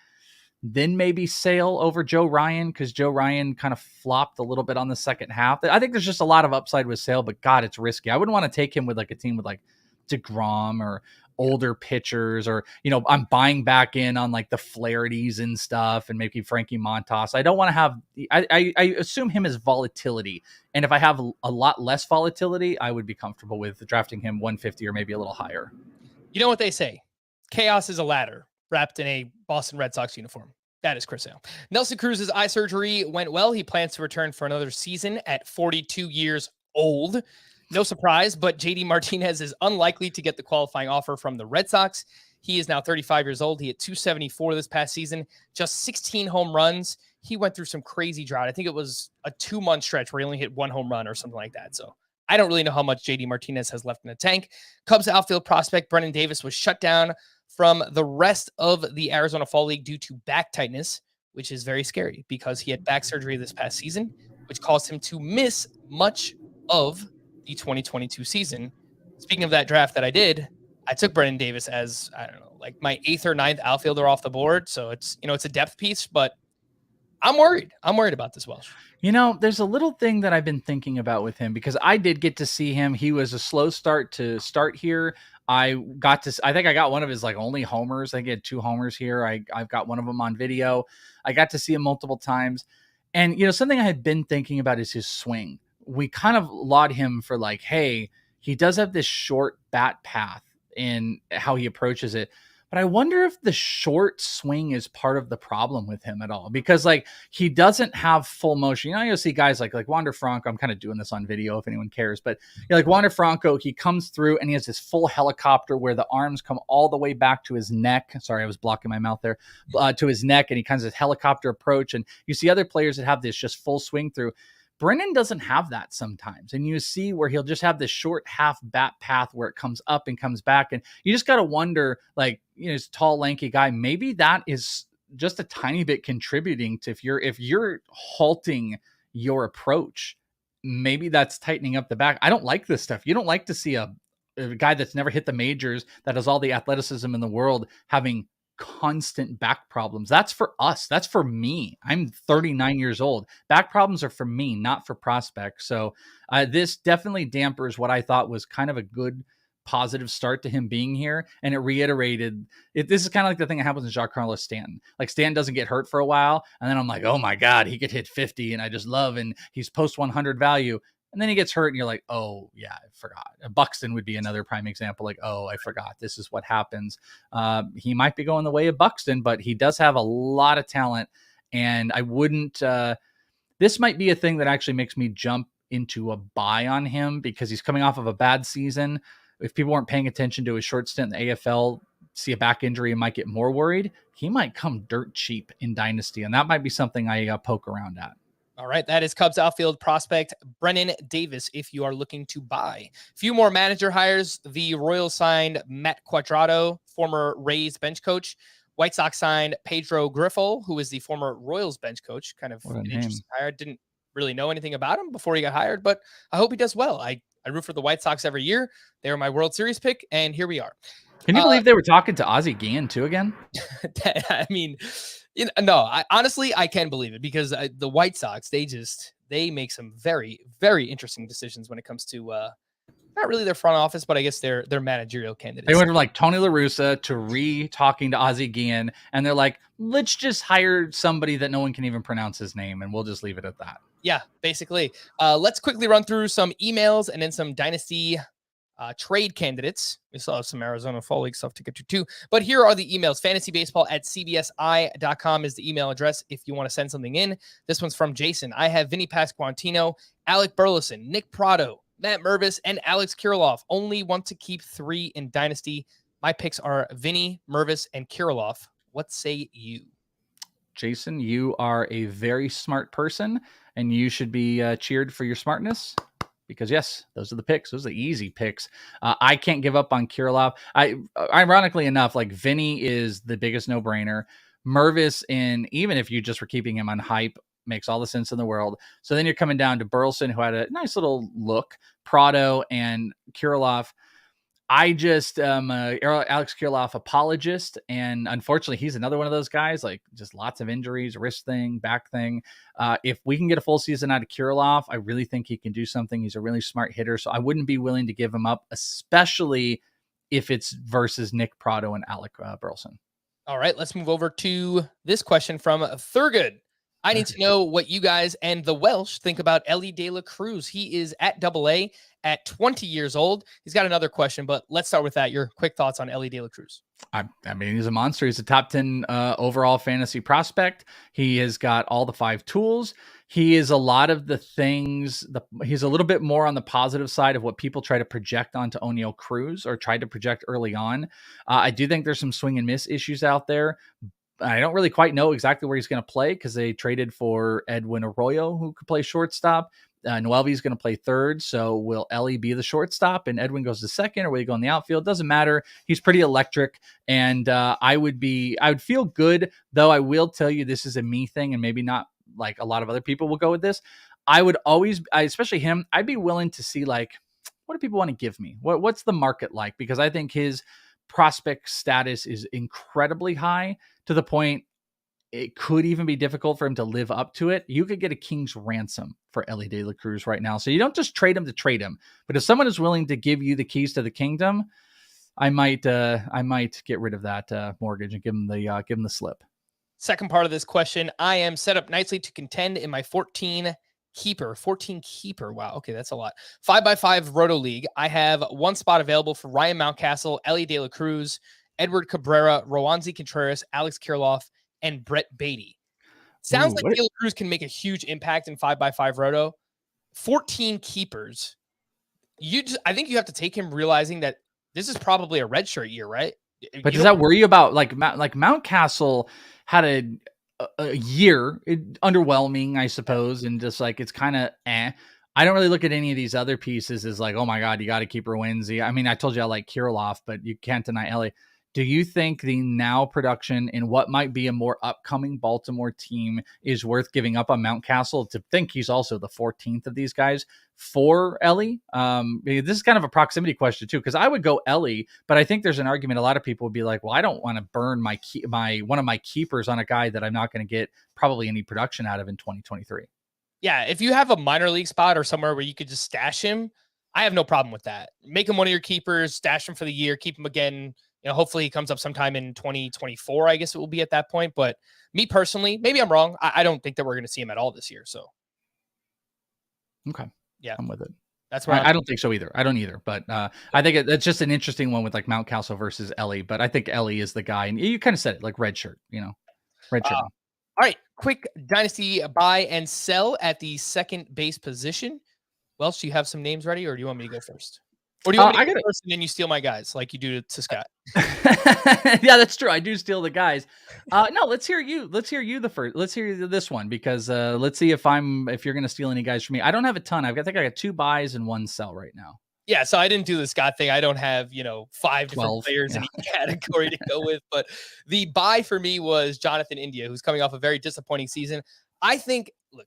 then maybe Sale over Joe Ryan because Joe Ryan kind of flopped a little bit on the second half. I think there's just a lot of upside with Sale, but God, it's risky. I wouldn't want to take him with a team with DeGrom or older pitchers or, I'm buying back in on the Flaherty's and stuff and maybe Frankie Montas. I don't want to have, I assume him as volatility. And if I have a lot less volatility, I would be comfortable with drafting him 150 or maybe a little higher. You know what they say? Chaos is a ladder wrapped in a Boston Red Sox uniform. That is Chris Sale. Nelson Cruz's eye surgery went well. He plans to return for another season at 42 years old. No surprise, but JD Martinez is unlikely to get the qualifying offer from the Red Sox. He is now 35 years old. He hit 274 this past season, just 16 home runs. he went through some crazy drought. I think it was a 2-month stretch where he only hit 1 home run or something like that. So I don't really know how much JD Martinez has left in the tank. Cubs outfield prospect Brennan Davis was shut down from the rest of the Arizona Fall League due to back tightness, which is very scary because he had back surgery this past season, which caused him to miss much of the 2022 season. Speaking of that draft that I did, I took Brennan Davis as, I don't know, like my 8th or 9th outfielder off the board. So it's, it's a depth piece, but I'm worried. I'm worried about this Welsh. There's a little thing that I've been thinking about with him because I did get to see him. He was a slow start to start here. I think I got one of his only homers. I think he had 2 homers here. I've got one of them on video. I got to see him multiple times. And, something I had been thinking about is his swing. We kind of laud him for hey, he does have this short bat path in how he approaches it. But I wonder if the short swing is part of the problem with him at all, because he doesn't have full motion. You'll see guys like Wander Franco. I'm kind of doing this on video if anyone cares, but like Wander Franco, he comes through and he has this full helicopter where the arms come all the way back to his neck. Sorry, I was blocking my mouth there, to his neck, and he kind of this helicopter approach. And you see other players that have this just full swing through. Brennan doesn't have that sometimes. And you see where he'll just have this short half bat path where it comes up and comes back. And you just got to wonder, he's a tall, lanky guy. Maybe that is just a tiny bit contributing to if you're halting your approach, maybe that's tightening up the back. I don't like this stuff. You don't like to see a guy that's never hit the majors, that has all the athleticism in the world, having constant back problems. That's for us. That's for me. I'm 39 years old. Back problems are for me, not for prospects. So this definitely dampers what I thought was kind of a good positive start to him being here. And it reiterated it. This is kind of like the thing that happens in Giancarlo Stanton. Stan doesn't get hurt for a while, and then I'm like, oh my God, he could hit 50 and I just love, and he's post 100 value. And then he gets hurt and you're like, oh yeah, I forgot. Buxton would be another prime example. Oh, I forgot. This is what happens. He might be going the way of Buxton, but he does have a lot of talent. And I wouldn't, this might be a thing that actually makes me jump into a buy on him because he's coming off of a bad season. If people weren't paying attention to his short stint in the AFL, see a back injury and might get more worried, he might come dirt cheap in Dynasty. And that might be something I poke around at. All right, that is Cubs outfield prospect Brennan Davis if you are looking to buy. A few more manager hires. The Royals signed Matt Quadrado, former Rays bench coach. White Sox signed Pedro Grifol, who is the former Royals bench coach. Kind of an interesting hire. Didn't really know anything about him before he got hired, but I hope he does well. I root for the White Sox every year. They were my World Series pick, and here we are. Can you believe they were talking to Ozzie Guillen too again? I mean... no, honestly, I can believe it because the White Sox, they make some very, very interesting decisions when it comes to not really their front office, but I guess their managerial candidates. They went from Tony La Russa to talking to Ozzie Guillen, and they're like, let's just hire somebody that no one can even pronounce his name, and we'll just leave it at that. Yeah, basically. Let's quickly run through some emails and then some Dynasty trade candidates. We still have some Arizona Fall League stuff to get to too. But here are the emails. fantasybaseball@cbsi.com is the email address if you want to send something in. This one's from Jason. I have Vinny Pasquantino, Alec Burleson, Nick Prado, Matt Mervis, and Alex Kirilloff. Only want to keep 3 in Dynasty. My picks are Vinny, Mervis, and Kirilloff. What say you? Jason, you are a very smart person, and you should be cheered for your smartness. Because yes, those are the picks. Those are the easy picks. I can't give up on Kirilloff. Ironically enough, Vinny is the biggest no-brainer. Mervis, even if you just were keeping him on hype, makes all the sense in the world. So then you're coming down to Burleson, who had a nice little look, Prado, and Kirilloff. I just Alex Kirilloff apologist, and unfortunately, he's another one of those guys, just lots of injuries, wrist thing, back thing. If we can get a full season out of Kirilloff, I really think he can do something. He's a really smart hitter, so I wouldn't be willing to give him up, especially if it's versus Nick Prado and Alec Burleson. All right, let's move over to this question from Thurgood. I need to know what you guys and the Welsh think about Elly De La Cruz. He is at AA at 20 years old. He's got another question, but let's start with that. Your quick thoughts on Elly De La Cruz. I mean, he's a monster. He's a top 10 overall fantasy prospect. He has got all the 5 tools. He is a lot of the things. He's a little bit more on the positive side of what people try to project onto Oneil Cruz or tried to project early on. I do think there's some swing and miss issues out there. I don't really quite know exactly where he's going to play because they traded for Edwin Arroyo, who could play shortstop. Noelvi's going to play third. So will Ellie be the shortstop and Edwin goes to second, or will he go in the outfield? Doesn't matter. He's pretty electric. And I would feel good, though I will tell you this is a me thing and maybe not like a lot of other people will go with this. I would always, especially him, I'd be willing to see like, what do people want to give me? What's the market like? Because I think his prospect status is incredibly high to the point it could even be difficult for him to live up to it. You could get a king's ransom for Ellie De La Cruz right now. So you don't just trade him to trade him, but if someone is willing to give you the keys to the kingdom, I might get rid of that mortgage and give him the slip. Second part of this question, I am set up nicely to contend in my 14 keeper. Wow. Okay. That's a lot. 5x5 Roto League. I have one spot available for Ryan Mountcastle, Ellie De La Cruz, Edward Cabrera, Rowanzi Contreras, Alex Kirilloff, and Brett Beatty. Sounds like De La Cruz can make a huge impact in 5x5 Roto. 14 keepers. I think you have to take him realizing that this is probably a redshirt year, right? But does that worry you about like Mountcastle had a year underwhelming, I suppose, and just like it's kind of I don't really look at any of these other pieces as like, oh my God, you got to keep Rowanzi. I mean, I told you I like Kirilloff, but you can't deny Ellie. Do you think the now production in what might be a more upcoming Baltimore team is worth giving up on Mountcastle to think he's also the 14th of these guys for Ellie? This is kind of a proximity question too, because I would go Ellie, but I think there's an argument. A lot of people would be like, well, I don't want to burn my one of my keepers on a guy that I'm not going to get probably any production out of in 2023. Yeah, if you have a minor league spot or somewhere where you could just stash him, I have no problem with that. Make him one of your keepers, stash him for the year, keep him again. Hopefully he comes up sometime in 2024, I guess it will be at that point. But me personally, maybe I'm wrong. I don't think that we're going to see him at all this year. So. Okay. Yeah. I'm with it. That's why I don't think so either. I don't either. But I think it's just an interesting one with like Mountcastle versus Ellie. But I think Ellie is the guy. And you kind of said it like red shirt, red shirt. All right. Quick Dynasty buy and sell at the second base position. Welsh, do you have some names ready or do you want me to go first? Or do you want me to go first and then you steal my guys like you do to Scott? Yeah, that's true. I do steal the guys. No, let's hear you. Let's hear you the first. Let's hear this one because let's see if you're going to steal any guys from me. I don't have a ton. I think I got 2 buys and 1 sell right now. Yeah, so I didn't do the Scott thing. I don't have, 5 different players in each category to go with. But the buy for me was Jonathan India, who's coming off a very disappointing season. I think, look,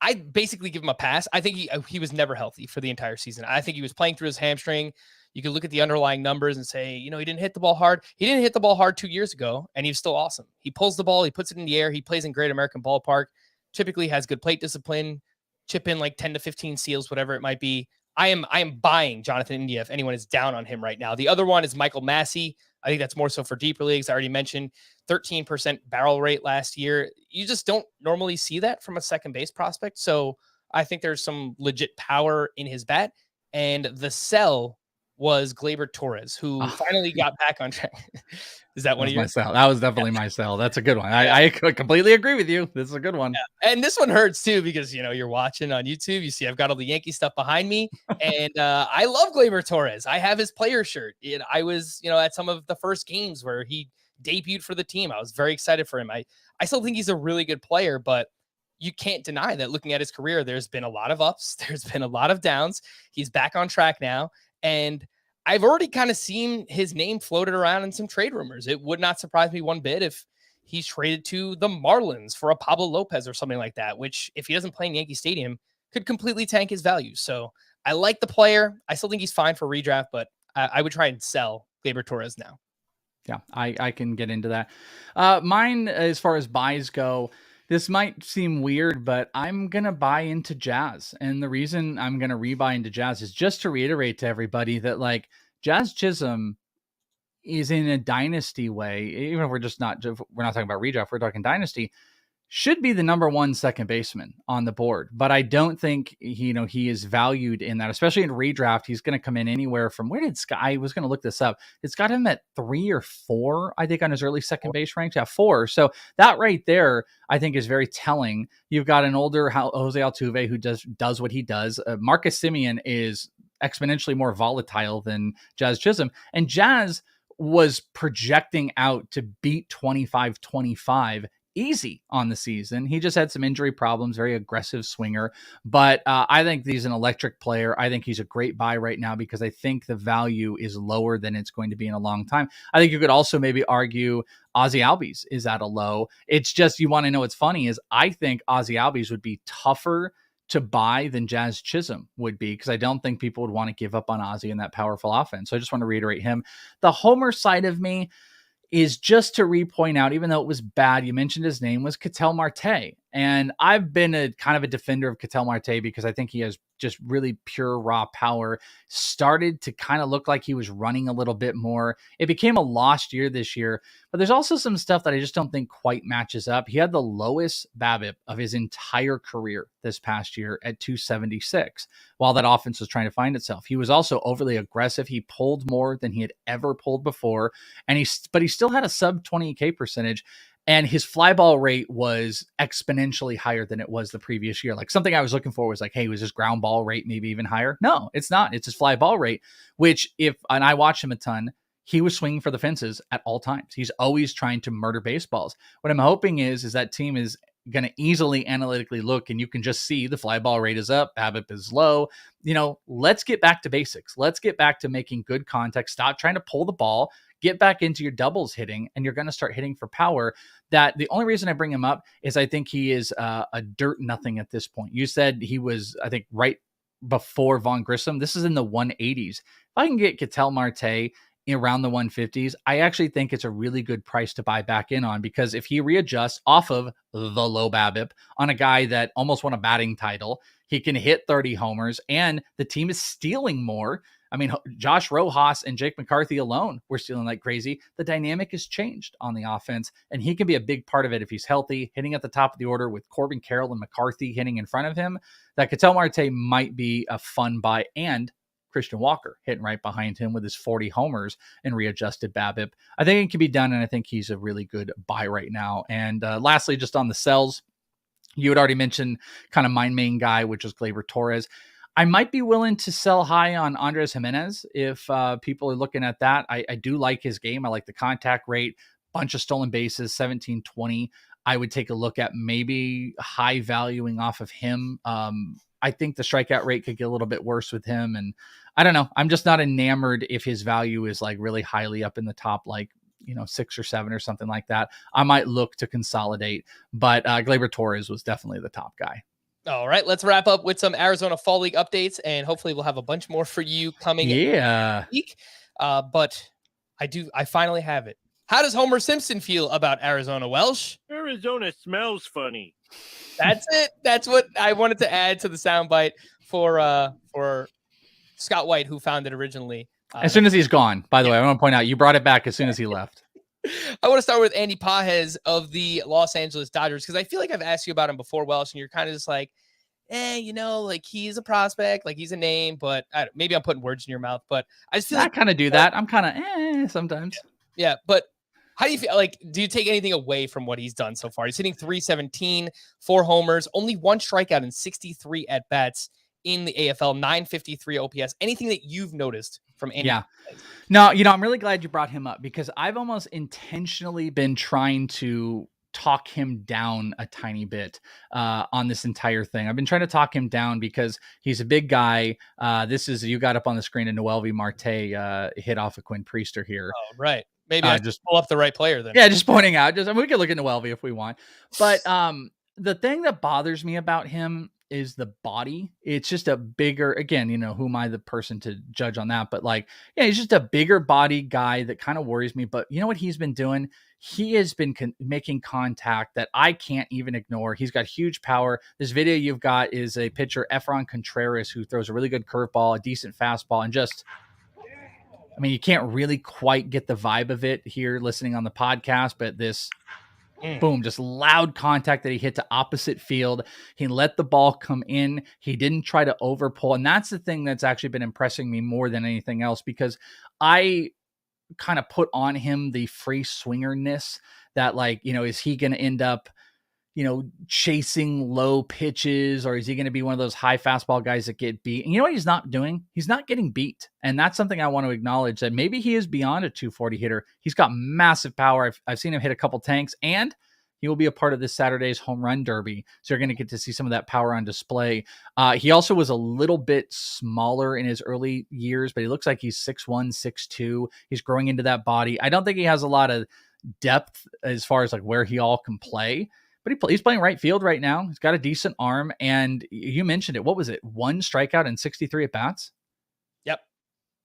I basically give him a pass. I think he was never healthy for the entire season. I think he was playing through his hamstring. You can look at the underlying numbers and say, he didn't hit the ball hard. He didn't hit the ball hard 2 years ago, and he was still awesome. He pulls the ball. He puts it in the air. He plays in Great American Ballpark, typically has good plate discipline, chip in like 10 to 15 steals, whatever it might be. I am buying Jonathan India if anyone is down on him right now. The other one is Michael Massey. I think that's more so for deeper leagues. I already mentioned 13% barrel rate last year. You just don't normally see that from a second base prospect. So I think there's some legit power in his bat. And the sell was Gleyber Torres, who finally got back on track. Is that one of yours? That was definitely my sell. That's a good one. I completely agree with you. This is a good one. Yeah. And this one hurts too, because, you're watching on YouTube. You see, I've got all the Yankee stuff behind me and I love Gleyber Torres. I have his player shirt. I was, at some of the first games where he debuted for the team. I was very excited for him. I still think he's a really good player, but you can't deny that looking at his career, there's been a lot of ups. There's been a lot of downs. He's back on track now. And I've already kind of seen his name floated around in some trade rumors. It would not surprise me one bit if he's traded to the Marlins for a Pablo Lopez or something like that, which if he doesn't play in Yankee Stadium could completely tank his value. So I like the player. I still think he's fine for redraft, but I would try and sell Gleyber Torres now. Yeah, I can get into that. Mine, as far as buys go, this might seem weird, but I'm going to buy into Jazz. And the reason I'm going to rebuy into Jazz is just to reiterate to everybody that like Jazz Chisholm is in a dynasty way, even if we're not talking about redraft, we're talking dynasty, should be the number 1 second baseman on the board. But I don't think, he is valued in that, especially in redraft. He's going to come in anywhere from I was going to look this up. It's got him at 3 or 4, I think, on his early second base ranks. Yeah, 4. So that right there, I think, is very telling. You've got an older Jose Altuve who does what he does. Marcus Semien is exponentially more volatile than Jazz Chisholm. And Jazz, was projecting out to beat 25-25 easy on the season. He just had some injury problems, very aggressive swinger. But I think he's an electric player. I think he's a great buy right now because I think the value is lower than it's going to be in a long time. I think you could also maybe argue Ozzy Albies is at a low. It's just, you want to know what's funny is I think Ozzy Albies would be tougher to buy than Jazz Chisholm would be, because I don't think people would want to give up on Ozzy in that powerful offense. So I just want to reiterate him. The homer side of me is just to re-point out, even though it was bad, you mentioned his name, was Ketel Marte. And I've been a kind of a defender of Ketel Marte because I think he has just really pure raw power. Started to kind of look like he was running a little bit more. It became a lost year this year, but there's also some stuff that I just don't think quite matches up. He had the lowest BABIP of his entire career this past year at 276, while that offense was trying to find itself. He was also overly aggressive. He pulled more than he had ever pulled before, and but he still had a sub 20K percentage. And his fly ball rate was exponentially higher than it was the previous year. Like, something I was looking for was like, hey, was his ground ball rate maybe even higher? No, it's not. It's his fly ball rate, which and I watch him a ton, he was swinging for the fences at all times. He's always trying to murder baseballs. What I'm hoping is that team is going to easily analytically look, and you can just see the fly ball rate is up, BABIP is low. Let's get back to basics. Let's get back to making good contact. Stop trying to pull the ball. Get back into your doubles hitting, and you're going to start hitting for power. That the only reason I bring him up is I think he is a dirt nothing at this point. You said he was, I think, right before Vaughn Grissom. This is in the 180s. If I can get Ketel Marte around the 150s, I actually think it's a really good price to buy back in on, because if he readjusts off of the low BABIP on a guy that almost won a batting title, he can hit 30 homers, and the team is stealing more. I mean, Josh Rojas and Jake McCarthy alone were stealing like crazy. The dynamic has changed on the offense, and he can be a big part of it if he's healthy, hitting at the top of the order with Corbin Carroll and McCarthy hitting in front of him. That Ketel Marte might be a fun buy, and Christian Walker hitting right behind him with his 40 homers and readjusted BABIP. I think it can be done, and I think he's a really good buy right now. And lastly, just on the sells, you had already mentioned kind of my main guy, which was Gleyber Torres. I might be willing to sell high on Andres Gimenez if people are looking at that. I do like his game. I like the contact rate, bunch of stolen bases, 17-20. I would take a look at maybe high valuing off of him. I think the strikeout rate could get a little bit worse with him. And I don't know. I'm just not enamored if his value is like really highly up in the top, like 6 or 7 or something like that. I might look to consolidate, but Gleyber Torres was definitely the top guy. All right, let's wrap up with some Arizona Fall League updates, and hopefully we'll have a bunch more for you coming week. But I finally have it. How does Homer Simpson feel about Arizona, Welsh? Arizona smells funny. That's it. That's what I wanted to add to the soundbite for Scott White, who found it originally. As soon as he's gone, by the way, I want to point out, you brought it back as soon as he left. I want to start with Andy Pajes of the Los Angeles Dodgers, because I feel like I've asked you about him before, Welsh, and you're kind of just like, like he's a prospect, like he's a name, but maybe I'm putting words in your mouth, but I just feel I kind of do that. I'm kind of sometimes. Yeah, but how do you feel? Like, do you take anything away from what he's done so far? He's hitting .317, 4 homers, only 1 strikeout and 63 at bats in the AFL, 953 OPS. Anything that you've noticed from Andy? Yeah. No, I'm really glad you brought him up, because I've almost intentionally been trying to talk him down a tiny bit on this entire thing. I've been trying to talk him down because he's a big guy. You got up on the screen a Noelvi Marte hit off of Quinn Priester here. Oh, right. Maybe I just pull up the right player then. Yeah, just pointing out. We can look at Noelvi if we want. But the thing that bothers me about him is the body. It's just a bigger, again, who am I the person to judge on that? But he's just a bigger body guy that kind of worries me. But you know what he's been doing? He has been making contact that I can't even ignore. He's got huge power. This video you've got is a pitcher, Efrain Contreras, who throws a really good curveball, a decent fastball, and just, you can't really quite get the vibe of it here listening on the podcast, but this boom, just loud contact that he hit to opposite field. He let the ball come in. He didn't try to overpull. And that's the thing that's actually been impressing me more than anything else, because I kind of put on him the free swingerness that, is he going to end up chasing low pitches, or is he going to be one of those high fastball guys that get beat? And you know what he's not doing? He's not getting beat. And that's something I want to acknowledge, that maybe he is beyond a 240 hitter. He's got massive power. I've seen him hit a couple tanks, and he will be a part of this Saturday's home run derby. So you're going to get to see some of that power on display. He also was a little bit smaller in his early years, but he looks like he's 6'1", 6'2". He's growing into that body. I don't think he has a lot of depth as far as like where he all can play, but he's playing right field right now. He's got a decent arm, and you mentioned it. What was it? 1 strikeout and 63 at bats? Yep.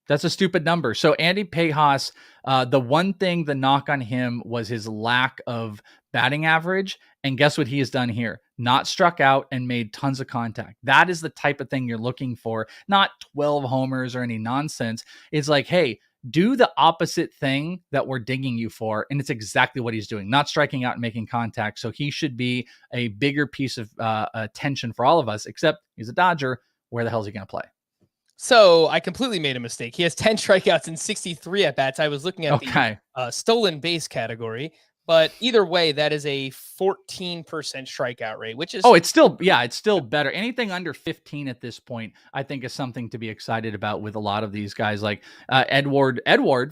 That's a stupid number. So Andy Pejas, the knock on him was his lack of batting average. And guess what he has done here? Not struck out and made tons of contact. That is the type of thing you're looking for, not 12 homers or any nonsense. It's like, hey, do the opposite thing that we're digging you for. And it's exactly what he's doing, not striking out and making contact. So he should be a bigger piece of attention for all of us, except he's a Dodger. Where the hell is he going to play? So I completely made a mistake. He has 10 strikeouts and 63 at bats. I was looking at the stolen base category, but either way, that is a 14% strikeout rate, which is... it's still better. Anything under 15 at this point, I think, is something to be excited about with a lot of these guys. Like Edward,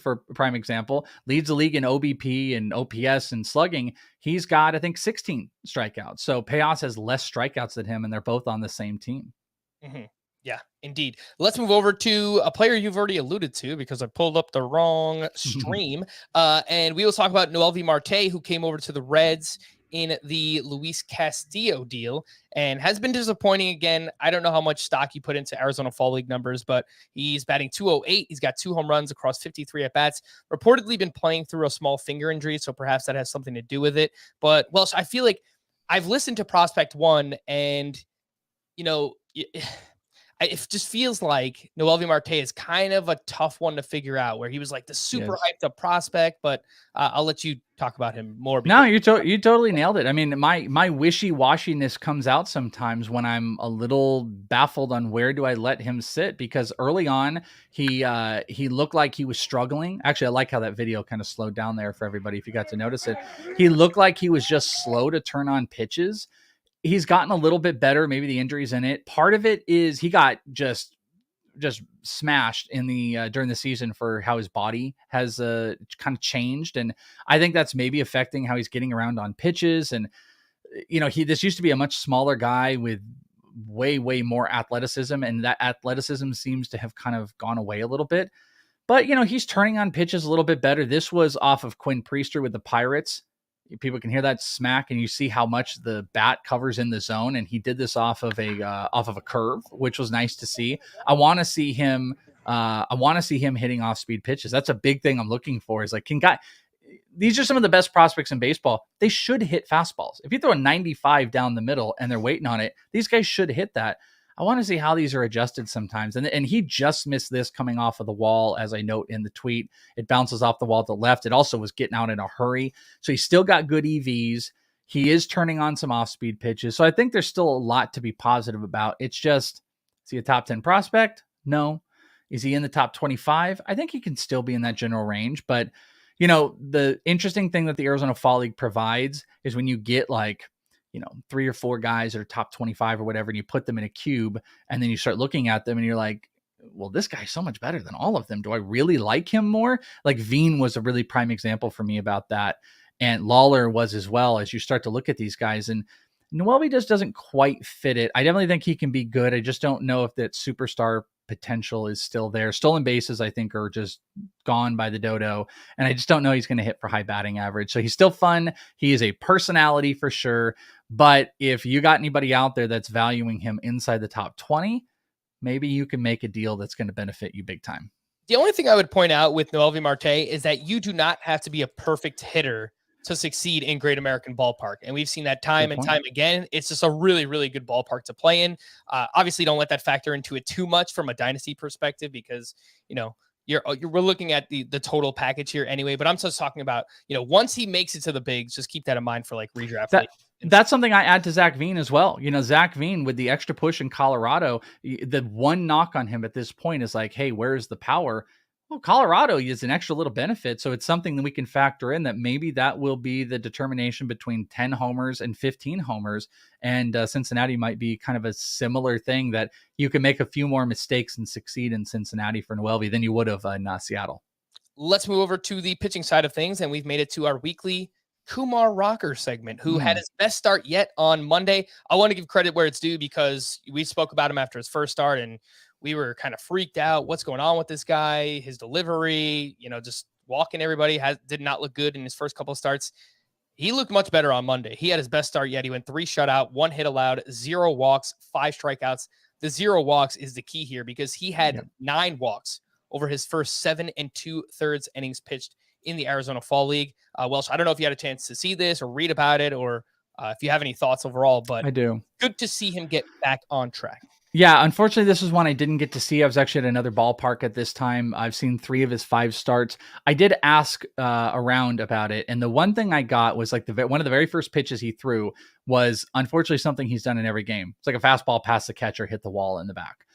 for prime example, leads the league in OBP and OPS and slugging. He's got, I think, 16 strikeouts. So Pejas has less strikeouts than him, and they're both on the same team. Mm-hmm. Yeah, indeed. Let's move over to a player you've already alluded to, because I pulled up the wrong stream. And we will talk about Noelvi Marte, who came over to the Reds in the Luis Castillo deal and has been disappointing again. I don't know how much stock you put into Arizona Fall League numbers, but he's batting .208. He's got 2 home runs across 53 at-bats. Reportedly been playing through a small finger injury, so perhaps that has something to do with it. But, Welsh, I feel like I've listened to Prospect One, and, it just feels like Noelvi Marte is kind of a tough one to figure out, where he was like the super hyped up prospect, but I'll let you talk about him more. No, you totally nailed it. I mean, my wishy-washiness comes out sometimes when I'm a little baffled on where do I let him sit, because early on he looked like he was struggling. Actually, I like how that video kind of slowed down there for everybody if you got to notice it. He looked like he was just slow to turn on pitches. He's gotten a little bit better. Maybe the injury's in it. Part of it is he got just smashed in the during the season for how his body has kind of changed, and I think that's maybe affecting how he's getting around on pitches. And this used to be a much smaller guy with way more athleticism, and that athleticism seems to have kind of gone away a little bit. But he's turning on pitches a little bit better. This was off of Quinn Priester with the Pirates. People can hear that smack, and you see how much the bat covers in the zone. And he did this off of a curve, which was nice to see. I want to see him hitting off speed pitches. That's a big thing I'm looking for. Is like, these are some of the best prospects in baseball. They should hit fastballs. If you throw a 95 down the middle and they're waiting on it, these guys should hit that. I want to see how these are adjusted sometimes. And he just missed this coming off of the wall, as I note in the tweet. It bounces off the wall to the left. It also was getting out in a hurry. So he's still got good EVs. He is turning on some off-speed pitches. So I think there's still a lot to be positive about. It's just, is he a top 10 prospect? No. Is he in the top 25? I think he can still be in that general range. But, the interesting thing that the Arizona Fall League provides is when you get 3 or 4 guys that are top 25 or whatever, and you put them in a cube, and then you start looking at them and you're like, well, this guy's so much better than all of them. Do I really like him more? Like Vaughn was a really prime example for me about that. And Lawler was as well, as you start to look at these guys. And Noelvi just doesn't quite fit it. I definitely think he can be good. I just don't know if that superstar potential is still there. Stolen bases, I think, are just gone by the dodo. And I just don't know he's going to hit for high batting average. So he's still fun. He is a personality for sure. But if you got anybody out there that's valuing him inside the top 20, maybe you can make a deal that's going to benefit you big time. The only thing I would point out with Noelvi Marte is that you do not have to be a perfect hitter to succeed in Great American Ballpark. And we've seen that time and time again. It's just a really, really good ballpark to play in. Obviously, don't let that factor into it too much from a dynasty perspective, because, we're looking at the total package here anyway. But I'm just talking about, once he makes it to the bigs, just keep that in mind for like redraft. That's something I add to Zach Vaughn as well. Zach Vaughn with the extra push in Colorado, the one knock on him at this point is like, hey, where's the power? Well, Colorado is an extra little benefit. So it's something that we can factor in that maybe that will be the determination between 10 homers and 15 homers. And Cincinnati might be kind of a similar thing that you can make a few more mistakes and succeed in Cincinnati for Noelvi than you would have in Seattle. Let's move over to the pitching side of things. And we've made it to our weekly Kumar Rocker segment, who had his best start yet on Monday. I want to give credit where it's due because we spoke about him after his first start and we were kind of freaked out. What's going on with this guy? His delivery, just walking everybody did not look good in his first couple of starts. He looked much better on Monday. He had his best start yet. He went 3 shutout, 1 hit allowed, 0 walks, 5 strikeouts. The 0 walks is the key here because he had 9 walks over his first 7 2/3 innings pitched in the Arizona Fall League. Welsh, I don't know if you had a chance to see this or read about it or if you have any thoughts overall, but I do. Good to see him get back on track. Yeah, unfortunately, this is one I didn't get to see. I was actually at another ballpark at this time. I've seen 3 of his 5 starts. I did ask around about it, and the one thing I got was like one of the very first pitches he threw was unfortunately something he's done in every game. It's like a fastball past the catcher, hit the wall in the back.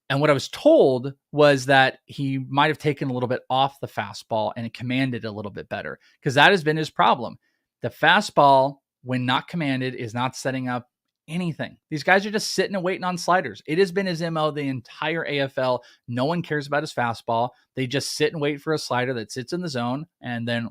And what I was told was that he might have taken a little bit off the fastball and it commanded a little bit better because that has been his problem. The fastball, when not commanded, is not setting up anything. These guys are just sitting and waiting on sliders. It has been his MO the entire AFL. No one cares about his fastball. They just sit and wait for a slider that sits in the zone and then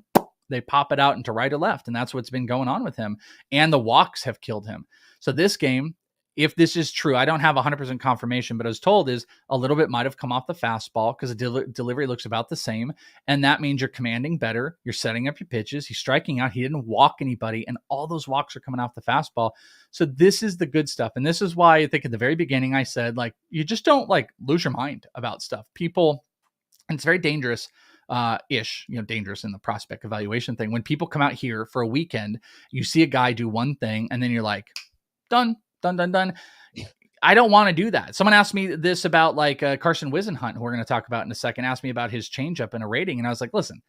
they pop it out into right or left. And that's what's been going on with him. And the walks have killed him. So this game, if this is true, I don't have 100% confirmation, but I was told is a little bit might have come off the fastball because the delivery looks about the same. And that means you're commanding better. You're setting up your pitches. He's striking out. He didn't walk anybody. And all those walks are coming off the fastball. So this is the good stuff. And this is why I think at the very beginning, I said, like, you just don't lose your mind about stuff. People, and it's very dangerous dangerous in the prospect evaluation thing. When people come out here for a weekend, you see a guy do one thing and then you're like, done. I don't want to do that. Someone asked me this about Carson Wisenhunt, who we're going to talk about in a second, asked me about his changeup and a rating. And I was like, listen,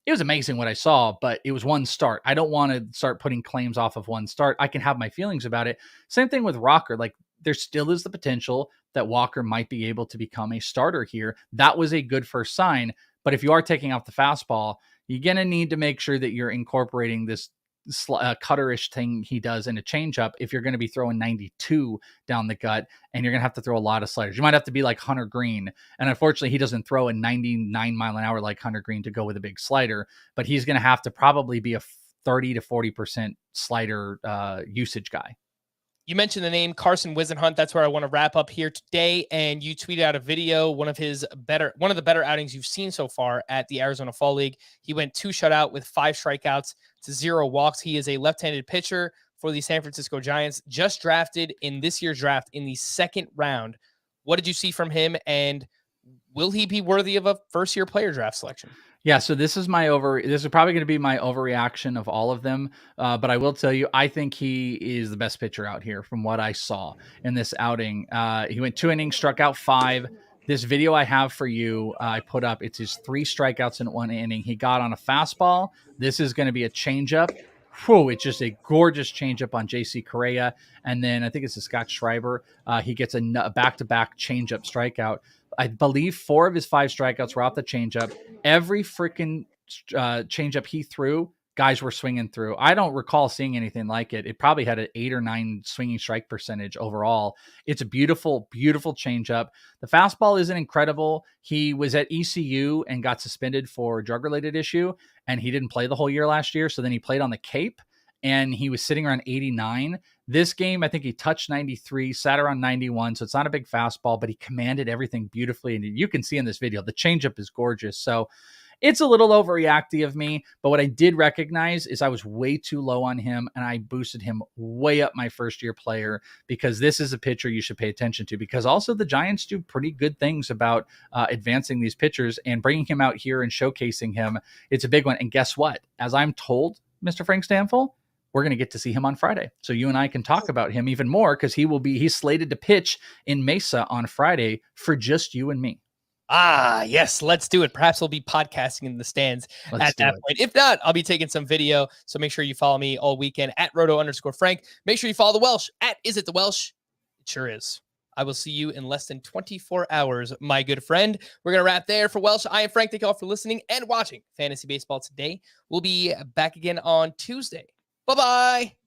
it was amazing what I saw, but it was one start. I don't want to start putting claims off of one start. I can have my feelings about it. Same thing with Rocker. There still is the potential that Walker might be able to become a starter here. That was a good first sign. But if you are taking off the fastball, you're going to need to make sure that you're incorporating this cutterish thing he does in a changeup if you're going to be throwing 92 down the gut, and you're going to have to throw a lot of sliders. You might have to be like Hunter Green, and unfortunately he doesn't throw a 99 mile an hour like Hunter Green to go with a big slider, but he's going to have to probably be a 30 to 40% slider usage guy. You mentioned the name Carson Wisenhunt. That's where I want to wrap up here today. And you tweeted out a video, one of the better outings you've seen so far at the Arizona Fall League. He went 2 shutout with 5 strikeouts to 0 walks. He is a left-handed pitcher for the San Francisco Giants, just drafted in this year's draft in the 2nd round. What did you see from him? And will he be worthy of a first-year player draft selection? Yeah, so this is probably going to be my overreaction of all of them. But I will tell you, I think he is the best pitcher out here from what I saw in this outing. He went 2 innings, struck out 5. This video I have for you, I put up, it's his 3 strikeouts in 1 inning. He got on a fastball. This is going to be a changeup. Whew, it's just a gorgeous changeup on JC Correa. And then I think it's a Scott Schreiber. He gets a back-to-back changeup strikeout. I believe 4 of his 5 strikeouts were off the changeup. Every freaking changeup he threw, guys were swinging through. I don't recall seeing anything like it. It probably had an 8 or 9 swinging strike percentage overall. It's a beautiful, beautiful changeup. The fastball isn't incredible. He was at ECU and got suspended for a drug-related issue, and he didn't play the whole year last year. So then he played on the Cape, and he was sitting around 89. This game, I think he touched 93, sat around 91, so it's not a big fastball, but he commanded everything beautifully. And you can see in this video, the changeup is gorgeous. So it's a little overreactive of me, but what I did recognize is I was way too low on him, and I boosted him way up my first-year player because this is a pitcher you should pay attention to, because also the Giants do pretty good things about advancing these pitchers and bringing him out here and showcasing him. It's a big one. And guess what? As I'm told, Mr. Frank Stampfl, we're going to get to see him on Friday. So you and I can talk about him even more because he's slated to pitch in Mesa on Friday for just you and me. Ah, yes, let's do it. Perhaps we'll be podcasting in the stands at that point. If not, I'll be taking some video. So make sure you follow me all weekend at Roto_Frank. Make sure you follow the Welsh at Is It The Welsh? It sure is. I will see you in less than 24 hours, my good friend. We're going to wrap there. For Welsh, I am Frank. Thank you all for listening and watching Fantasy Baseball today. We'll be back again on Tuesday. Bye-bye.